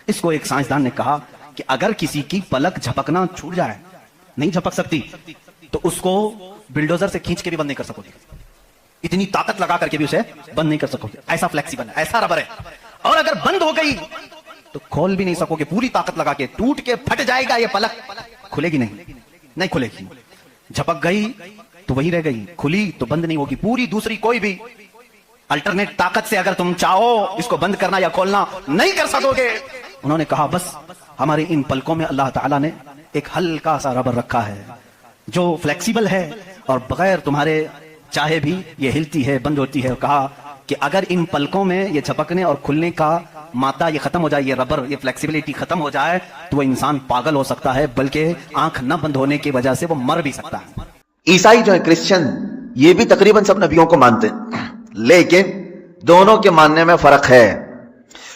اس کو ایک سائنسدان نے کہا کہ اگر کسی کی پلک جھپکنا چھوٹ جائے، نہیں جھپک سکتی، تو اس کو بلڈوزر سے کھینچ کے بھی بند نہیں کر سکو گے، اتنی طاقت لگا کر کے بھی اسے بند نہیں کر سکو گے، ایسا فلیکسیبل ہے، ایسا ربر ہے۔ اور اگر بند ہو گئی تو کھول بھی نہیں سکو گے، پوری طاقت لگا کے ٹوٹ کے پھٹ جائے گا یہ پلک، کھلے گی نہیں کھلے گی۔ جھپک گئی تو وہی رہ گئی، کھلی تو بند نہیں ہوگی، پوری دوسری کوئی بھی الٹرنیٹ طاقت سے اگر تم چاہو اس کو بند کرنا یا کھولنا نہیں کر سکو گے۔ انہوں نے کہا بس ہمارے ان پلکوں میں اللہ تعالیٰ نے ایک ہلکا سا ربر رکھا ہے جو فلیکسیبل ہے اور بغیر تمہارے چاہے بھی یہ ہلتی ہے، بند ہوتی ہے۔ کہا کہ اگر ان پلکوں میں یہ جھپکنے اور کھلنے کا مادہ یہ ختم ہو جائے، یہ ربر، یہ فلیکسیبلٹی ختم ہو جائے تو وہ انسان پاگل ہو سکتا ہے، بلکہ آنکھ نہ بند ہونے کی وجہ سے وہ مر بھی سکتا ہے۔ عیسائی جو ہے کرسچن، یہ بھی تقریباً سب نبیوں کو مانتے ہیں، لیکن دونوں کے ماننے میں فرق ہے۔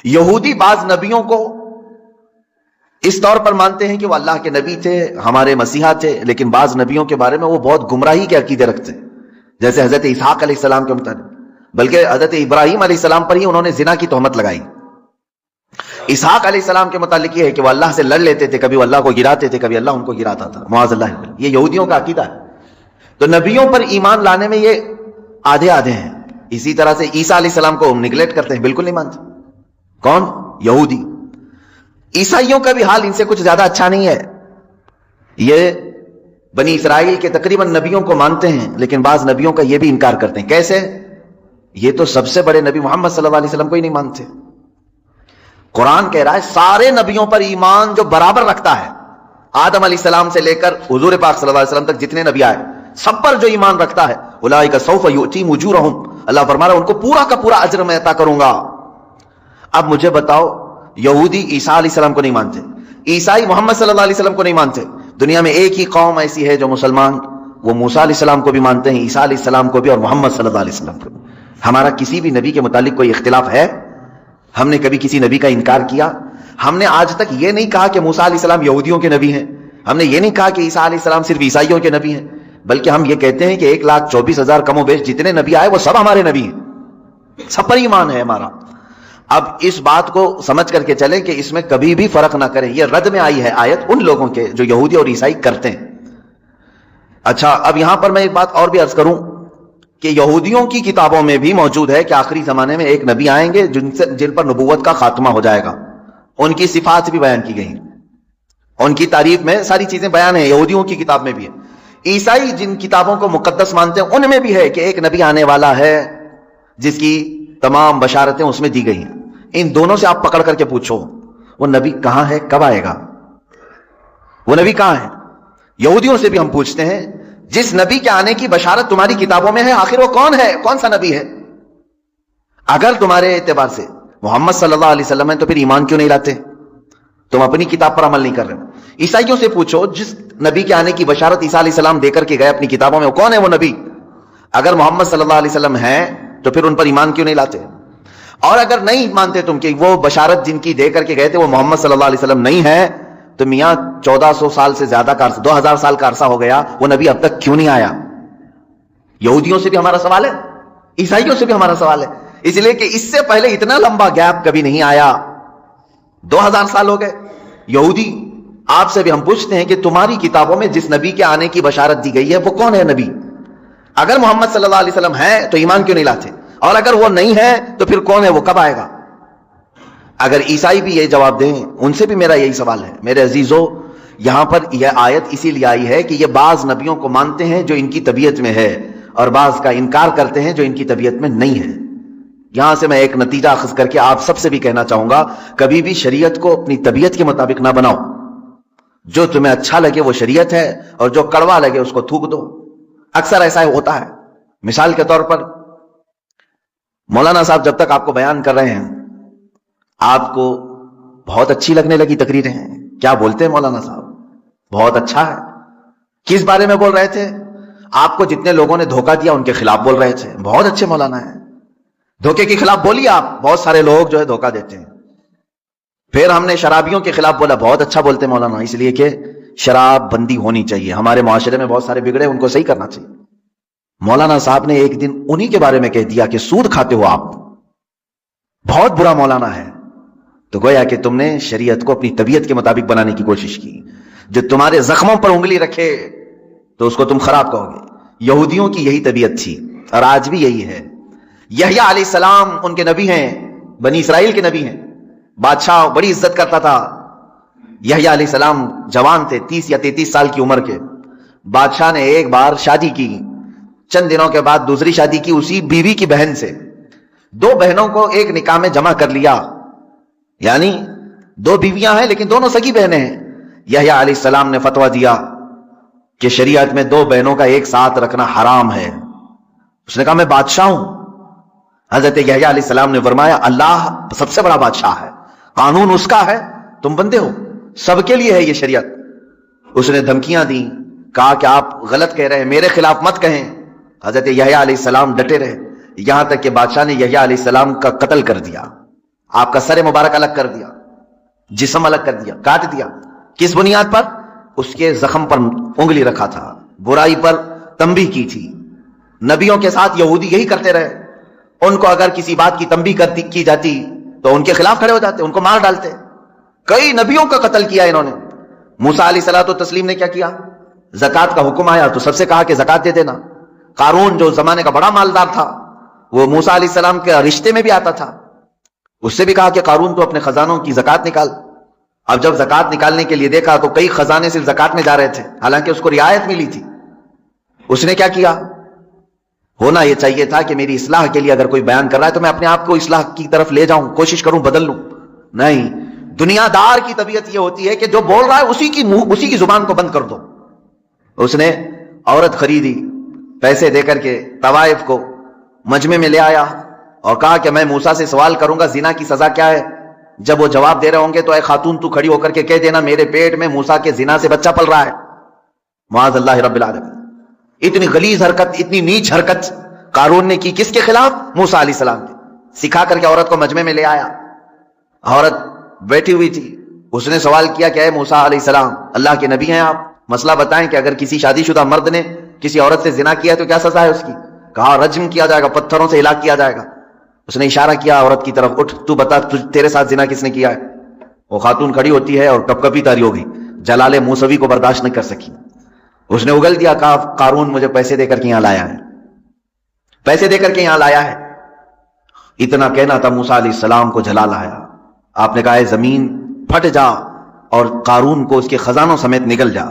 یہودی بعض نبیوں کو اس طور پر مانتے ہیں کہ وہ اللہ کے نبی تھے، ہمارے مسیحا تھے، لیکن بعض نبیوں کے بارے میں وہ بہت گمراہی کے عقیدے رکھتے ہیں، جیسے حضرت اسحاق علیہ السلام کے متعلق، بلکہ حضرت ابراہیم علیہ السلام پر ہی انہوں نے زنا کی تہمت لگائی۔ اسحاق علیہ السلام کے متعلق یہ ہے کہ وہ اللہ سے لڑ لیتے تھے، کبھی وہ اللہ کو گراتے تھے، کبھی اللہ ان کو گراتا تھا، معاذ اللہ۔ یہ یہودیوں کا عقیدہ ہے۔ تو نبیوں پر ایمان لانے میں یہ آدھے آدھے ہیں۔ اسی طرح سے عیسیٰ علیہ السلام کو نگلیکٹ کرتے ہیں، بالکل نہیں مانتے۔ کون؟ یہودی۔ عیسائیوں کا بھی حال ان سے کچھ زیادہ اچھا نہیں ہے۔ یہ بنی اسرائیل کے تقریباً نبیوں کو مانتے ہیں، لیکن بعض نبیوں کا یہ بھی انکار کرتے ہیں۔ کیسے؟ یہ تو سب سے بڑے نبی محمد صلی اللہ علیہ وسلم کو ہی نہیں مانتے۔ قرآن کہہ رہا ہے سارے نبیوں پر ایمان جو برابر رکھتا ہے، آدم علیہ السلام سے لے کر حضور پاک صلی اللہ علیہ وسلم تک جتنے نبی آئے، سب پر جو ایمان رکھتا ہے، اولئک سوف یؤتیہم اجورہم، اللہ فرما رہا ہے ان کو پورا کا پورا اجر میں عطا کروں گا۔ اب مجھے بتاؤ، یہودی عیسیٰ علیہ السلام کو نہیں مانتے، عیسائی محمد صلی اللہ علیہ وسلم کو نہیں مانتے، دنیا میں ایک ہی قوم ایسی ہے جو مسلمان، وہ موسیٰ علیہ السلام کو بھی مانتے ہیں، عیسیٰ علیہ السلام کو بھی، اور محمد صلی اللہ علیہ وسلم کو بھی۔ ہمارا کسی بھی نبی کے متعلق کوئی اختلاف ہے؟ ہم نے کبھی کسی نبی کا انکار کیا؟ ہم نے آج تک یہ نہیں کہا کہ موسیٰ علیہ السلام یہودیوں کے نبی ہیں، ہم نے یہ نہیں کہا کہ عیسیٰ علیہ السلام صرف عیسائیوں کے نبی ہیں، بلکہ ہم یہ کہتے ہیں کہ 1,24,000 کم و بیش جتنے نبی آئے وہ سب ہمارے نبی ہیں، سب پر ایمان ہے ہمارا۔ اب اس بات کو سمجھ کر کے چلیں کہ اس میں کبھی بھی فرق نہ کریں، یہ رد میں آئی ہے آیت ان لوگوں کے جو یہودی اور عیسائی کرتے ہیں۔ اچھا، اب یہاں پر میں ایک بات اور بھی عرض کروں کہ یہودیوں کی کتابوں میں بھی موجود ہے کہ آخری زمانے میں ایک نبی آئیں گے جن پر نبوت کا خاتمہ ہو جائے گا، ان کی صفات بھی بیان کی گئی ہیں، ان کی تعریف میں ساری چیزیں بیان ہیں، یہودیوں کی کتاب میں بھی ہے۔ عیسائی جن کتابوں کو مقدس مانتے ہیں ان میں بھی ہے کہ ایک نبی آنے والا ہے جس کی تمام بشارتیں اس میں دی گئی ہیں۔ ان دونوں سے آپ پکڑ کر کے پوچھو وہ نبی کہاں ہے، کب آئے گا، وہ نبی کہاں ہے؟ یہودیوں سے بھی ہم پوچھتے ہیں جس نبی کے آنے کی بشارت تمہاری کتابوں میں ہے، آخر وہ کون ہے، کون سا نبی ہے؟ اگر تمہارے اعتبار سے محمد صلی اللہ علیہ وسلم ہے تو پھر ایمان کیوں نہیں لاتے؟ تم اپنی کتاب پر عمل نہیں کر رہے ہو۔ عیسائیوں سے پوچھو جس نبی کے آنے کی بشارت عیسیٰ علیہ السلام دے کر کے گئے اپنی کتابوں میں، وہ کون ہے وہ نبی؟ اگر محمد صلی اللہ علیہ وسلم ہے تو پھر ان پر ایمان کیوں نہیں لاتے؟ اور اگر نہیں مانتے تم کہ وہ بشارت جن کی دے کر کے گئے تھے وہ محمد صلی اللہ علیہ وسلم نہیں ہے، تو میاں 1400 سال سے زیادہ کا عرصہ، 2000 سال کا عرصہ ہو گیا، وہ نبی اب تک کیوں نہیں آیا؟ یہودیوں سے بھی ہمارا سوال ہے، عیسائیوں سے بھی ہمارا سوال ہے، اس لیے کہ اس سے پہلے اتنا لمبا گیپ کبھی نہیں آیا، 2000 سال ہو گئے۔ یہودی آپ سے بھی ہم پوچھتے ہیں کہ تمہاری کتابوں میں جس نبی کے آنے کی بشارت دی گئی ہے وہ کون ہے نبی؟ اگر محمد صلی اللہ علیہ وسلم ہے تو ایمان کیوں نہیں لاتے؟ اور اگر وہ نہیں ہے تو پھر کون ہے، وہ کب آئے گا؟ اگر عیسائی بھی یہ جواب دیں، ان سے بھی میرا یہی سوال ہے۔ میرے عزیزو، یہاں پر یہ آیت اسی لیے آئی ہے کہ یہ بعض نبیوں کو مانتے ہیں جو ان کی طبیعت میں ہے، اور بعض کا انکار کرتے ہیں جو ان کی طبیعت میں نہیں ہے۔ یہاں سے میں ایک نتیجہ اخذ کر کے آپ سب سے بھی کہنا چاہوں گا، کبھی بھی شریعت کو اپنی طبیعت کے مطابق نہ بناؤ۔ جو تمہیں اچھا لگے وہ شریعت ہے، اور جو کڑوا لگے اس کو تھوک دو۔ اکثر ایسا ہوتا ہے۔ مثال کے طور پر مولانا صاحب جب تک آپ کو بیان کر رہے ہیں، آپ کو بہت اچھی لگنے لگی تقریریں ہیں، کیا بولتے ہیں مولانا صاحب، بہت اچھا ہے۔ کس بارے میں بول رہے تھے؟ آپ کو جتنے لوگوں نے دھوکہ دیا ان کے خلاف بول رہے تھے، بہت اچھے مولانا ہیں، دھوکے کے خلاف بولیے آپ، بہت سارے لوگ جو ہے دھوکہ دیتے ہیں۔ پھر ہم نے شرابیوں کے خلاف بولا، بہت اچھا بولتے مولانا، اس لیے کہ شراب بندی ہونی چاہیے، ہمارے معاشرے میں بہت سارے بگڑے، ان کو صحیح کرنا چاہیے۔ مولانا صاحب نے ایک دن انہی کے بارے میں کہہ دیا کہ سود کھاتے ہو آپ، بہت برا مولانا ہے، تو گویا کہ تم نے شریعت کو اپنی طبیعت کے مطابق بنانے کی کوشش کی. جو تمہارے زخموں پر انگلی رکھے تو اس کو تم خراب کہو گے. یہودیوں کی یہی طبیعت تھی اور آج بھی یہی ہے. یحییٰ علیہ السلام ان کے نبی ہیں، بنی اسرائیل کے نبی ہیں. بادشاہ بڑی عزت کرتا تھا. یحییٰ علیہ السلام جوان تھے، 30 یا 33 سال کی عمر کے. بادشاہ نے ایک بار شادی کی، چند دنوں کے بعد دوسری شادی کی اسی بیوی کی بہن سے. 2 بہنوں کو ایک نکاح میں جمع کر لیا، یعنی 2 بیویاں ہیں لیکن دونوں سگی بہنیں ہیں. یحییٰ علیہ السلام نے فتویٰ دیا کہ شریعت میں 2 بہنوں کا ایک ساتھ رکھنا حرام ہے. اس نے کہا میں بادشاہ ہوں. حضرت یحییٰ علیہ السلام نے فرمایا اللہ سب سے بڑا بادشاہ ہے، قانون اس کا ہے، تم بندے ہو، سب کے لیے ہے یہ شریعت. اس نے دھمکیاں دی، کہا کہ آپ غلط کہہ رہے ہیں، میرے خلاف مت کہیں. حضرت یحییٰ علیہ السلام ڈٹے رہے، یہاں تک کہ بادشاہ نے یحییٰ علیہ السلام کا قتل کر دیا. آپ کا سر مبارک الگ کر دیا، جسم الگ کر دیا، کاٹ دیا. کس بنیاد پر؟ اس کے زخم پر انگلی رکھا تھا، برائی پر تنبیہ کی تھی. نبیوں کے ساتھ یہودی یہی کرتے رہے. ان کو اگر کسی بات کی تنبیہ کی جاتی تو ان کے خلاف کھڑے ہو جاتے، ان کو مار ڈالتے. کئی نبیوں کا قتل کیا انہوں نے. موسیٰ علیہ الصلوۃ والتسلیم نے کیا کیا؟ زکوٰۃ کا حکم آیا تو سب سے کہا کہ زکوٰۃ دے دینا. قارون جو زمانے کا بڑا مالدار تھا، وہ موسیٰ علیہ السلام کے رشتے میں بھی آتا تھا، اس سے بھی کہا کہ قارون تو اپنے خزانوں کی زکوٰۃ نکال. اب جب زکوٰۃ نکالنے کے لیے دیکھا تو کئی خزانے صرف زکوٰۃ میں جا رہے تھے، حالانکہ اس کو رعایت ملی تھی. اس نے کیا کیا؟ ہونا یہ چاہیے تھا کہ میری اصلاح کے لیے اگر کوئی بیان کر رہا ہے تو میں اپنے آپ کو اصلاح کی طرف لے جاؤں، کوشش کروں بدل لوں. نہیں، دنیا دار کی طبیعت یہ ہوتی ہے کہ جو بول رہا ہے اسی کی زبان کو بند کر دو. اس نے عورت خریدی، پیسے دے کر کے طوائف کو مجمع میں لے آیا اور کہا کہ میں موسیٰ سے سوال کروں گا زنا کی سزا کیا ہے. جب وہ جواب دے رہے ہوں گے تو اے خاتون تو کھڑی ہو کر کے کہہ دینا میرے پیٹ میں موسیٰ کے زنا سے بچہ پل رہا ہے. معاذ اللہ رب العالمین. اتنی غلیظ حرکت، اتنی نیچ حرکت قارون نے کی. کس کے خلاف؟ موسیٰ علیہ السلام کے. سکھا کر کے عورت کو مجمع میں لے آیا. عورت بیٹھی ہوئی تھی. اس نے سوال کیا کہ اے موسیٰ علیہ السلام، اللہ کے نبی ہیں آپ، مسئلہ بتائیں کہ اگر کسی شادی شدہ مرد نے کسی عورت سے زنا کیا ہے تو کیا سزا ہے اس کی؟ کہا رجم کیا جائے گا، پتھروں سے ہلاک کیا جائے گا. اس نے اشارہ کیا عورت کی طرف، اٹھ تو بتا تیرے ساتھ زنا کس نے کیا ہے. وہ خاتون کھڑی ہوتی ہے اور کپ کپی تاری ہو گئی، جلال موسوی کو برداشت نہیں کر سکی. اس نے اگل دیا، کہا قارون مجھے پیسے دے کر کے یہاں لایا ہے، پیسے دے کر کے یہاں لایا ہے. اتنا کہنا تھا موسیٰ علیہ السلام کو جلا لایا. آپ نے کہا ہے زمین پھٹ جا اور قارون کو اس کے خزانوں سمیت نگل جا.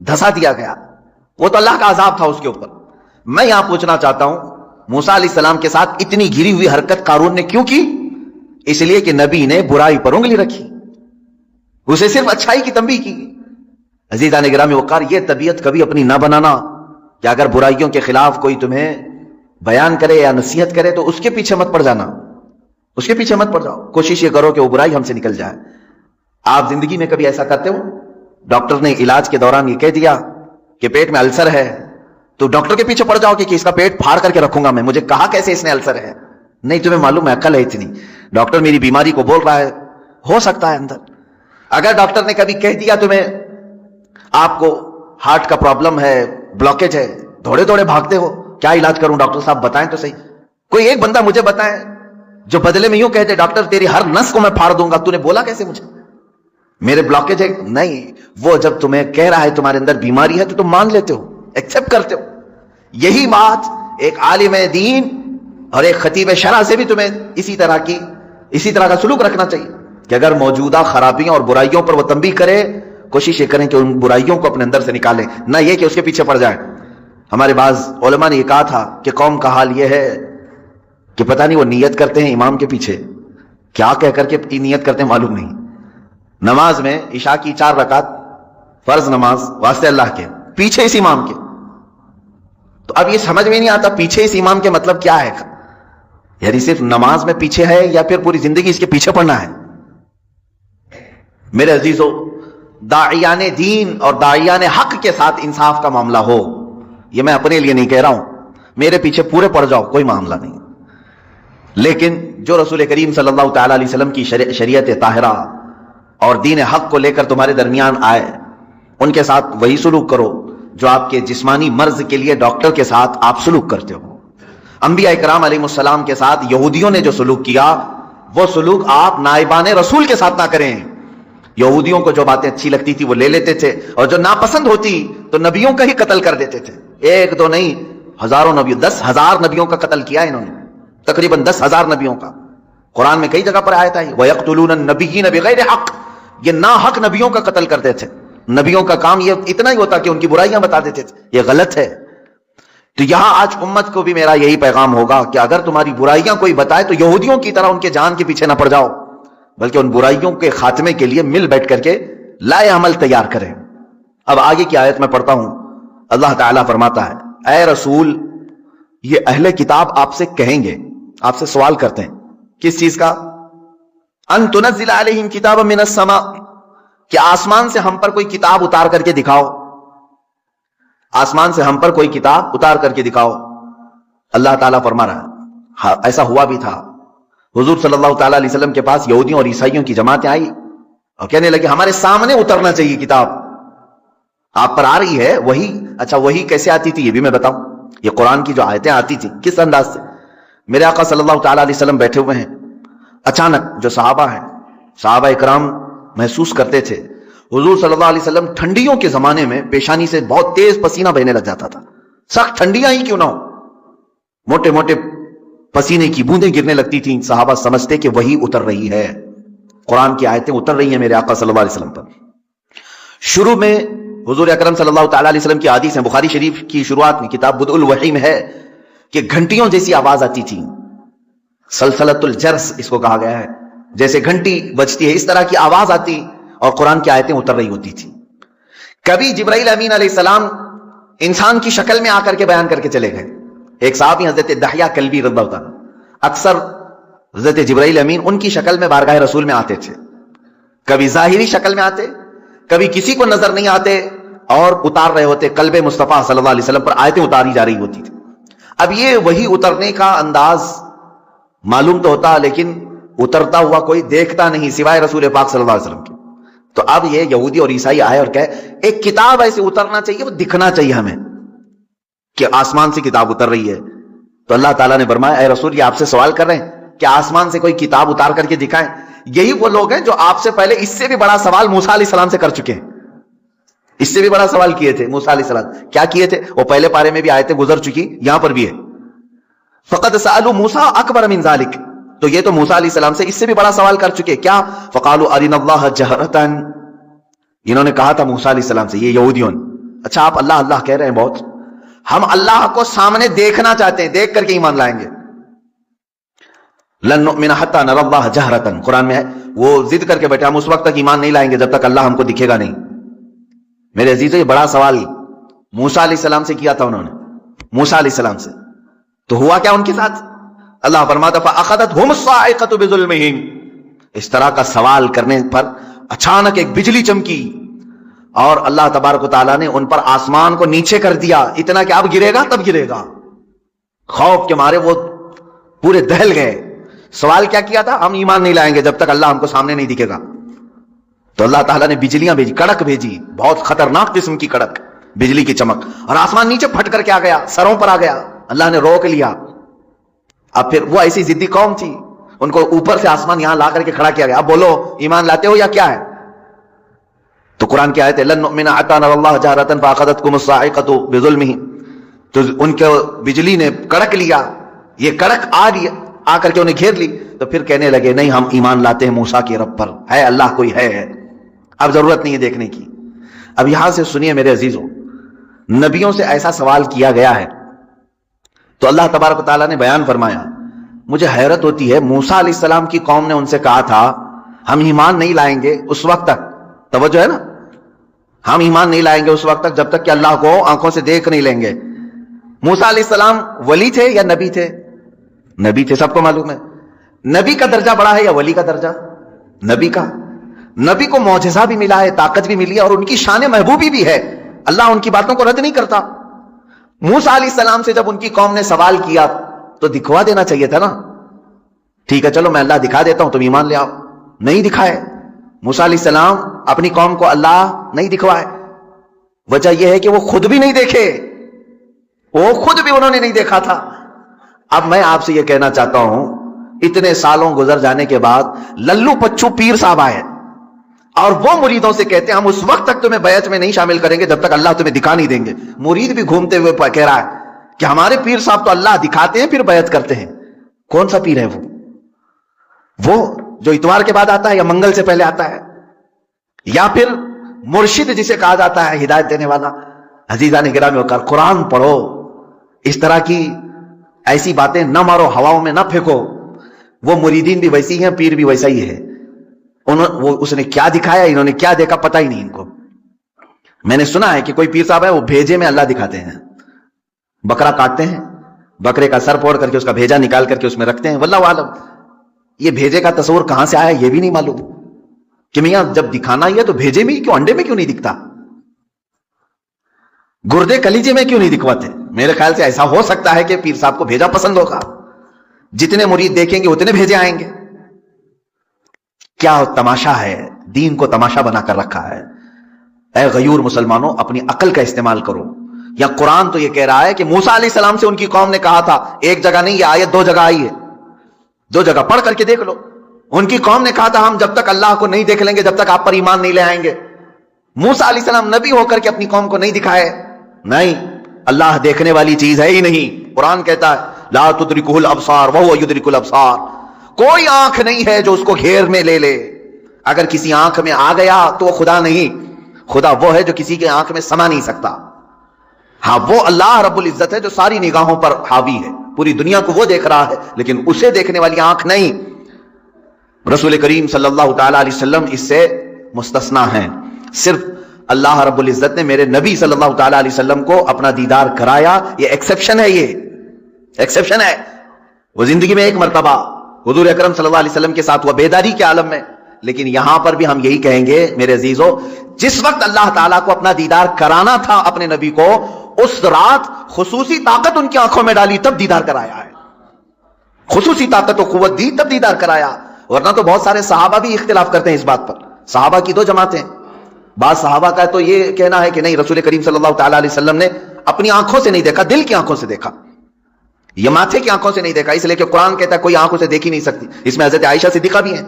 دھسا دیا گیا. وہ تو اللہ کا عذاب تھا اس کے اوپر. میں یہاں پوچھنا چاہتا ہوں موسیٰ علیہ السلام کے ساتھ اتنی گری ہوئی حرکت قارون نے کیوں کی؟ اس لیے کہ نبی نے برائی پر انگلی رکھی، اسے صرف اچھائی کی تنبیہ کی. عزیزان گرامی وقار، یہ طبیعت کبھی اپنی نہ بنانا کہ اگر برائیوں کے خلاف کوئی تمہیں بیان کرے یا نصیحت کرے تو اس کے پیچھے مت پڑ جانا، اس کے پیچھے مت پڑ جاؤ. کوشش یہ کرو کہ وہ برائی ہم سے نکل جائے. آپ زندگی میں کبھی ایسا کرتے ہو؟ ڈاکٹر نے علاج کے دوران یہ کہہ دیا کہ پیٹ میں السر ہے تو ڈاکٹر کے پیچھے پڑ جاؤ کہ اس کا پیٹ پھاڑ کر کے رکھوں گا میں، مجھے کہا کیسے اس نے السر ہے. نہیں، تمہیں معلوم ہے عقل ہے اتنی، ڈاکٹر میری بیماری کو بول رہا ہے، ہو سکتا ہے اندر. اگر ڈاکٹر نے کبھی کہہ دیا تمہیں آپ کو ہارٹ کا پرابلم ہے، بلاکیج ہے، دوڑے دوڑے بھاگتے ہو، کیا علاج کروں ڈاکٹر صاحب بتائیں تو صحیح. کوئی ایک بندہ مجھے بتائیں جو بدلے میں یوں کہتے ڈاکٹر تیری ہر نس کو میں پھاڑ دوں گا، تو نے بولا کیسے مجھے میرے بلاکیج ہے؟ نہیں، وہ جب تمہیں کہہ رہا ہے تمہارے اندر بیماری ہے تو تم مان لیتے ہو، ایکسپٹ کرتے ہو. یہی بات ایک عالم دین اور ایک خطیب شرع سے بھی تمہیں اسی طرح کا سلوک رکھنا چاہیے کہ اگر موجودہ خرابیوں اور برائیوں پر وہ تنبیہ کرے، کوشش یہ کریں کہ ان برائیوں کو اپنے اندر سے نکالیں، نہ یہ کہ اس کے پیچھے پڑ جائیں. ہمارے بعض علماء نے یہ کہا تھا کہ قوم کا حال یہ ہے کہ پتہ نہیں وہ نیت کرتے ہیں امام کے پیچھے، کیا کہہ کر کے نیت کرتے ہیں معلوم نہیں. نماز میں عشاء کی 4 رکعت فرض نماز واسطے اللہ کے، پیچھے اس امام کے. تو اب یہ سمجھ میں نہیں آتا پیچھے اس امام کے مطلب کیا ہے، یعنی صرف نماز میں پیچھے ہے یا پھر پوری زندگی اس کے پیچھے پڑنا ہے. میرے عزیزو، داعیان دین اور داعیان حق کے ساتھ انصاف کا معاملہ ہو. یہ میں اپنے لیے نہیں کہہ رہا ہوں، میرے پیچھے پورے پڑ جاؤ کوئی معاملہ نہیں، لیکن جو رسول کریم صلی اللہ تعالی علیہ وسلم کی شریعت طاہرہ اور دین حق کو لے کر تمہارے درمیان آئے ان کے ساتھ وہی سلوک کرو جو آپ کے جسمانی مرض کے لیے ڈاکٹر کے ساتھ آپ سلوک کرتے ہو. انبیاء کرام علیہ السلام کے ساتھ یہودیوں نے جو سلوک کیا وہ سلوک آپ نائبان رسول کے ساتھ نہ کریں. یہودیوں کو جو باتیں اچھی لگتی تھی وہ لے لیتے تھے, اور جو ناپسند ہوتی تو نبیوں کا ہی قتل کر دیتے تھے. ایک دو نہیں, ہزاروں نبیوں, 10,000 نبیوں کا قتل کیا انہوں نے, تقریباً 10,000 نبیوں کا. قرآن میں کئی جگہ پر آیت آئی وَيَقْتُلُونَ النَّبِيِّينَ بِغَيْرِ حَقٍّ, یہ ناحق نبیوں کا قتل کرتے تھے. نبیوں کا کام یہ اتنا ہی ہوتا کہ ان کی برائیاں بتا دیتے تھے, یہ غلط ہے. تو یہاں آج امت کو بھی میرا یہی پیغام ہوگا کہ اگر تمہاری برائیاں کوئی بتائے تو یہودیوں کی طرح ان کے جان کے پیچھے نہ پڑ جاؤ, بلکہ ان برائیوں کے خاتمے کے لیے مل بیٹھ کر کے لائے عمل تیار کریں. اب آگے کی آیت میں پڑھتا ہوں, اللہ تعالیٰ فرماتا ہے اے رسول, یہ اہل کتاب آپ سے کہیں گے, آپ سے سوال کرتے ہیں کس چیز کا, ان تنزل علیہم کتابا من السماء, کہ آسمان سے ہم پر کوئی کتاب اتار کر کے دکھاؤ, آسمان سے ہم پر کوئی کتاب اتار کر کے دکھاؤ. اللہ تعالیٰ فرما رہا ہے ہاں ایسا ہوا بھی تھا. حضور صلی اللہ تعالیٰ علیہ وسلم کے پاس یہودیوں اور عیسائیوں کی جماعتیں آئی اور کہنے لگے ہمارے سامنے اترنا چاہیے کتاب, آپ پر آ رہی ہے وہی. اچھا وہی کیسے آتی تھی یہ بھی میں بتاؤں. یہ قرآن کی جو آیتیں آتی تھی کس انداز سے. میرے آقا صلی اللہ تعالیٰ علیہ وسلم بیٹھے ہوئے ہیں, اچانک جو صحابہ ہیں, صحابہ اکرام محسوس کرتے تھے حضور صلی اللہ علیہ وسلم ٹھنڈیوں کے زمانے میں پیشانی سے بہت تیز پسینہ بہنے لگ جاتا تھا, سخت ٹھنڈیاں ہی کیوں نہ ہو, موٹے موٹے پسینے کی بوندیں گرنے لگتی تھیں. صحابہ سمجھتے کہ وہی اتر رہی ہے, قرآن کی آیتیں اتر رہی ہیں میرے آقا صلی اللہ علیہ وسلم پر. شروع میں حضور اکرم صلی اللہ تعالیٰ علیہ وسلم کی حدیث ہے, بخاری شریف کی شروعات میں کتاب بدء الوحی میں ہے کہ گھنٹیوں جیسی آواز آتی تھی, سلسلۃ الجرس اس کو کہا گیا ہے, جیسے گھنٹی بجتی ہے اس طرح کی آواز آتی اور قرآن کی آیتیں اتر رہی ہوتی تھی. کبھی جبرائیل امین علیہ السلام انسان کی شکل میں آ کر کے بیان کر کے چلے گئے. ایک صحابی حضرت دحیہ کلبی رضی اللہ عنہ, اکثر حضرت جبرائیل امین ان کی شکل میں بارگاہ رسول میں آتے تھے, کبھی ظاہری شکل میں آتے, کبھی کسی کو نظر نہیں آتے اور اتار رہے ہوتے قلب مصطفیٰ صلی اللہ علیہ وسلم پر آیتیں اتاری جا رہی ہوتی تھی. اب یہ وہی اترنے کا انداز معلوم تو ہوتا لیکن اترتا ہوا کوئی دیکھتا نہیں سوائے رسول پاک صلی اللہ علیہ وسلم کے. تو اب یہ یہودی اور عیسائی آئے اور کہے ایک کتاب ایسے اترنا چاہیے, وہ دکھنا چاہیے ہمیں کہ آسمان سے کتاب اتر رہی ہے. تو اللہ تعالیٰ نے فرمایا اے رسول یہ آپ سے سوال کر رہے ہیں کہ آسمان سے کوئی کتاب اتار کر کے دکھائیں. یہی وہ لوگ ہیں جو آپ سے پہلے اس سے بھی بڑا سوال موسیٰ علیہ السلام سے کر چکے ہیں, اس سے بھی بڑا سوال کیے تھے موسیٰ علیہ السلام. کیا کیے تھے وہ پہلے پارے میں بھی آیتیں گزر چکی, یہاں پر بھی ہے فقد سألوا موسیٰ اکبر من ذالک. تو یہ تو موسیٰ علیہ السلام سے اس سے بھی بڑا سوال کر چکے. کیا فقالوا ارنا اللہ جہرۃ, انہوں نے کہا تھا موسیٰ علیہ السلام سے, یہ یہودیوں نے. اچھا آپ اللہ اللہ کہہ رہے ہیں بہت, ہم اللہ کو سامنے دیکھنا چاہتے ہیں, دیکھ کر کے ایمان لائیں گے. لن نؤمن حتی نری اللہ جہرۃ, قرآن میں ہے. وہ ضد کر کے بیٹھے ہم اس وقت تک ایمان نہیں لائیں گے جب تک اللہ ہم کو دکھے گا نہیں. میرے عزیزو یہ بڑا سوال موسیٰ علیہ السلام سے کیا تھا انہوں نے, موسیٰ علیہ السلام سے. تو ہوا کیا ان کے ساتھ, اللہ فرماتا فاخذتهم الصاعقۃ بظلمهم, اس طرح کا سوال کرنے پر اچانک ایک بجلی چمکی اور اللہ تبارک و تعالیٰ نے ان پر آسمان کو نیچے کر دیا, اتنا کہ اب گرے گا تب گرے گا. خوف کے مارے وہ پورے دہل گئے. سوال کیا کیا تھا, ہم ایمان نہیں لائیں گے جب تک اللہ ہم کو سامنے نہیں دکھے گا. تو اللہ تعالیٰ نے بجلیاں بھیجی, کڑک بھیجی, بہت خطرناک قسم کی کڑک, بجلی کی چمک, اور آسمان نیچے پھٹ کر کے آ گیا, سروں پر آ گیا. اللہ نے روک لیا. اب پھر وہ ایسی ضدی قوم تھی, ان کو اوپر سے آسمان یہاں لا کر کے کھڑا کیا گیا. اب بولو ایمان لاتے ہو یا کیا ہے. تو قرآن کی آیت ہے لن نؤمن حتی نری اللہ جہرۃ فاخذتکم الصاعقۃ بظلمہم, تو ان کو بجلی نے کڑک لیا, یہ کڑک آ کر کے انہیں گھیر لی. تو پھر کہنے لگے نہیں ہم ایمان لاتے ہیں موسیٰ کے رب پر, ہے اللہ کوئی ہے, اب ضرورت نہیں ہے دیکھنے کی. اب یہاں سے سنیے میرے عزیزوں, نبیوں سے ایسا سوال کیا گیا ہے تو اللہ تبارک و تعالیٰ نے بیان فرمایا. مجھے حیرت ہوتی ہے, موسیٰ علیہ السلام کی قوم نے ان سے کہا تھا ہم ایمان نہیں لائیں گے اس وقت تک, توجہ ہے نا, ہم ایمان نہیں لائیں گے اس وقت تک جب تک کہ اللہ کو آنکھوں سے دیکھ نہیں لیں گے. موسیٰ علیہ السلام ولی تھے یا نبی تھے؟ نبی تھے, سب کو معلوم ہے. نبی کا درجہ بڑا ہے یا ولی کا درجہ؟ نبی کا. نبی کو معجزہ بھی ملا ہے, طاقت بھی ملی ہے, اور ان کی شان محبوبی بھی ہے. اللہ ان کی باتوں کو رد نہیں کرتا. موسیٰ علیہ السلام سے جب ان کی قوم نے سوال کیا تو دکھوا دینا چاہیے تھا نا, ٹھیک ہے چلو میں اللہ دکھا دیتا ہوں تم ایمان لے آؤ. نہیں دکھائے. موسیٰ علیہ السلام اپنی قوم کو اللہ نہیں دکھوائے. وجہ یہ ہے کہ وہ خود بھی نہیں دیکھے, وہ خود بھی انہوں نے نہیں دیکھا تھا. اب میں آپ سے یہ کہنا چاہتا ہوں اتنے سالوں گزر جانے کے بعد للو پچو پیر صاحب آئے اور وہ مریدوں سے کہتے ہیں ہم اس وقت تک تمہیں بیعت میں نہیں شامل کریں گے جب تک اللہ تمہیں دکھا نہیں دیں گے. مرید بھی گھومتے ہوئے کہہ رہا ہے کہ ہمارے پیر صاحب تو اللہ دکھاتے ہیں پھر بیعت کرتے ہیں. کون سا پیر ہے وہ جو اتوار کے بعد آتا ہے یا منگل سے پہلے آتا ہے, یا پھر مرشد جسے کہا جاتا ہے ہدایت دینے والا؟ عزیزان گرامی وقار, قرآن پڑھو, اس طرح کی ایسی باتیں نہ مارو, ہواؤں میں نہ پھینکو. وہ مریدین بھی ویسی ہیں, پیر بھی ویسا ہی ہے. اس نے کیا دکھایا, انہوں نے کیا دیکھا, پتہ ہی نہیں ان کو. میں نے سنا ہے کہ کوئی پیر صاحب ہے وہ بھیجے میں اللہ دکھاتے ہیں, بکرا کاٹتے ہیں, بکرے کا سر پھوڑ کر کے اس کا بھیجا نکال کر کے اس میں رکھتے ہیں. واللہ عالم, یہ بھیجے کا تصور کہاں سے آیا یہ بھی نہیں معلوم کہ میاں جب دکھانا ہی ہے تو بھیجے میں ہی کیوں, انڈے میں کیوں نہیں دکھتا, گردے کلیجے میں کیوں نہیں دکھواتے؟ میرے خیال سے ایسا ہو سکتا ہے کہ پیر صاحب کو بھیجا پسند ہوگا, جتنے مرید دیکھیں گے اتنے بھیجے آئیں گے. کیا تماشا ہے, دین کو تماشا بنا کر رکھا ہے. اے غیور مسلمانوں, اپنی عقل کا استعمال کرو. یا قرآن تو یہ کہہ رہا ہے کہ موسیٰ علیہ السلام سے ان کی قوم نے کہا تھا, ایک جگہ نہیں, یہ آیت 2 جگہ آئی ہے, 2 جگہ پڑھ کر کے دیکھ لو. ان کی قوم نے کہا تھا ہم جب تک اللہ کو نہیں دیکھ لیں گے جب تک آپ پر ایمان نہیں لے آئیں گے. موسیٰ علیہ السلام نبی ہو کر کے اپنی قوم کو نہیں دکھائے. نہیں, اللہ دیکھنے والی چیز ہے ہی نہیں. قرآن کہتا ہے لا تدرکہ الابصار وہو یدرک الابصار, کوئی آنکھ نہیں ہے جو اس کو گھیر میں لے لے. اگر کسی آنکھ میں آ گیا تو وہ خدا نہیں, خدا وہ ہے جو کسی کے آنکھ میں سما نہیں سکتا. ہاں, وہ اللہ رب العزت ہے جو ساری نگاہوں پر حاوی ہے, پوری دنیا کو وہ دیکھ رہا ہے, لیکن اسے دیکھنے والی آنکھ نہیں. رسول کریم صلی اللہ تعالی علیہ وسلم اس سے مستثنا ہیں. صرف اللہ رب العزت نے میرے نبی صلی اللہ تعالی علیہ وسلم کو اپنا دیدار کرایا, یہ ایکسیپشن ہے, یہ ایکسیپشن ہے. وہ زندگی میں ایک مرتبہ حضور اکرم صلی اللہ علیہ وسلم کے ساتھ وہ بیداری کے عالم میں. لیکن یہاں پر بھی ہم یہی کہیں گے میرے عزیزو, جس وقت اللہ تعالیٰ کو اپنا دیدار کرانا تھا اپنے نبی کو, اس رات خصوصی طاقت ان کی آنکھوں میں ڈالی تب دیدار کرایا ہے. خصوصی طاقت و قوت دی تب دیدار کرایا. ورنہ تو بہت سارے صحابہ بھی اختلاف کرتے ہیں اس بات پر. صحابہ کی 2 جماعتیں. بعض صحابہ کا تو یہ کہنا ہے کہ نہیں, رسول کریم صلی اللہ تعالی علیہ وسلم نے اپنی آنکھوں سے نہیں دیکھا, دل کی آنکھوں سے دیکھا, یہ ماتھے کی آنکھوں سے نہیں دیکھا, اس لیے کہ قرآن کہتا ہے کوئی آنکھوں سے دیکھ ہی نہیں سکتی. اس میں حضرت عائشہ صدیقہ بھی ہیں,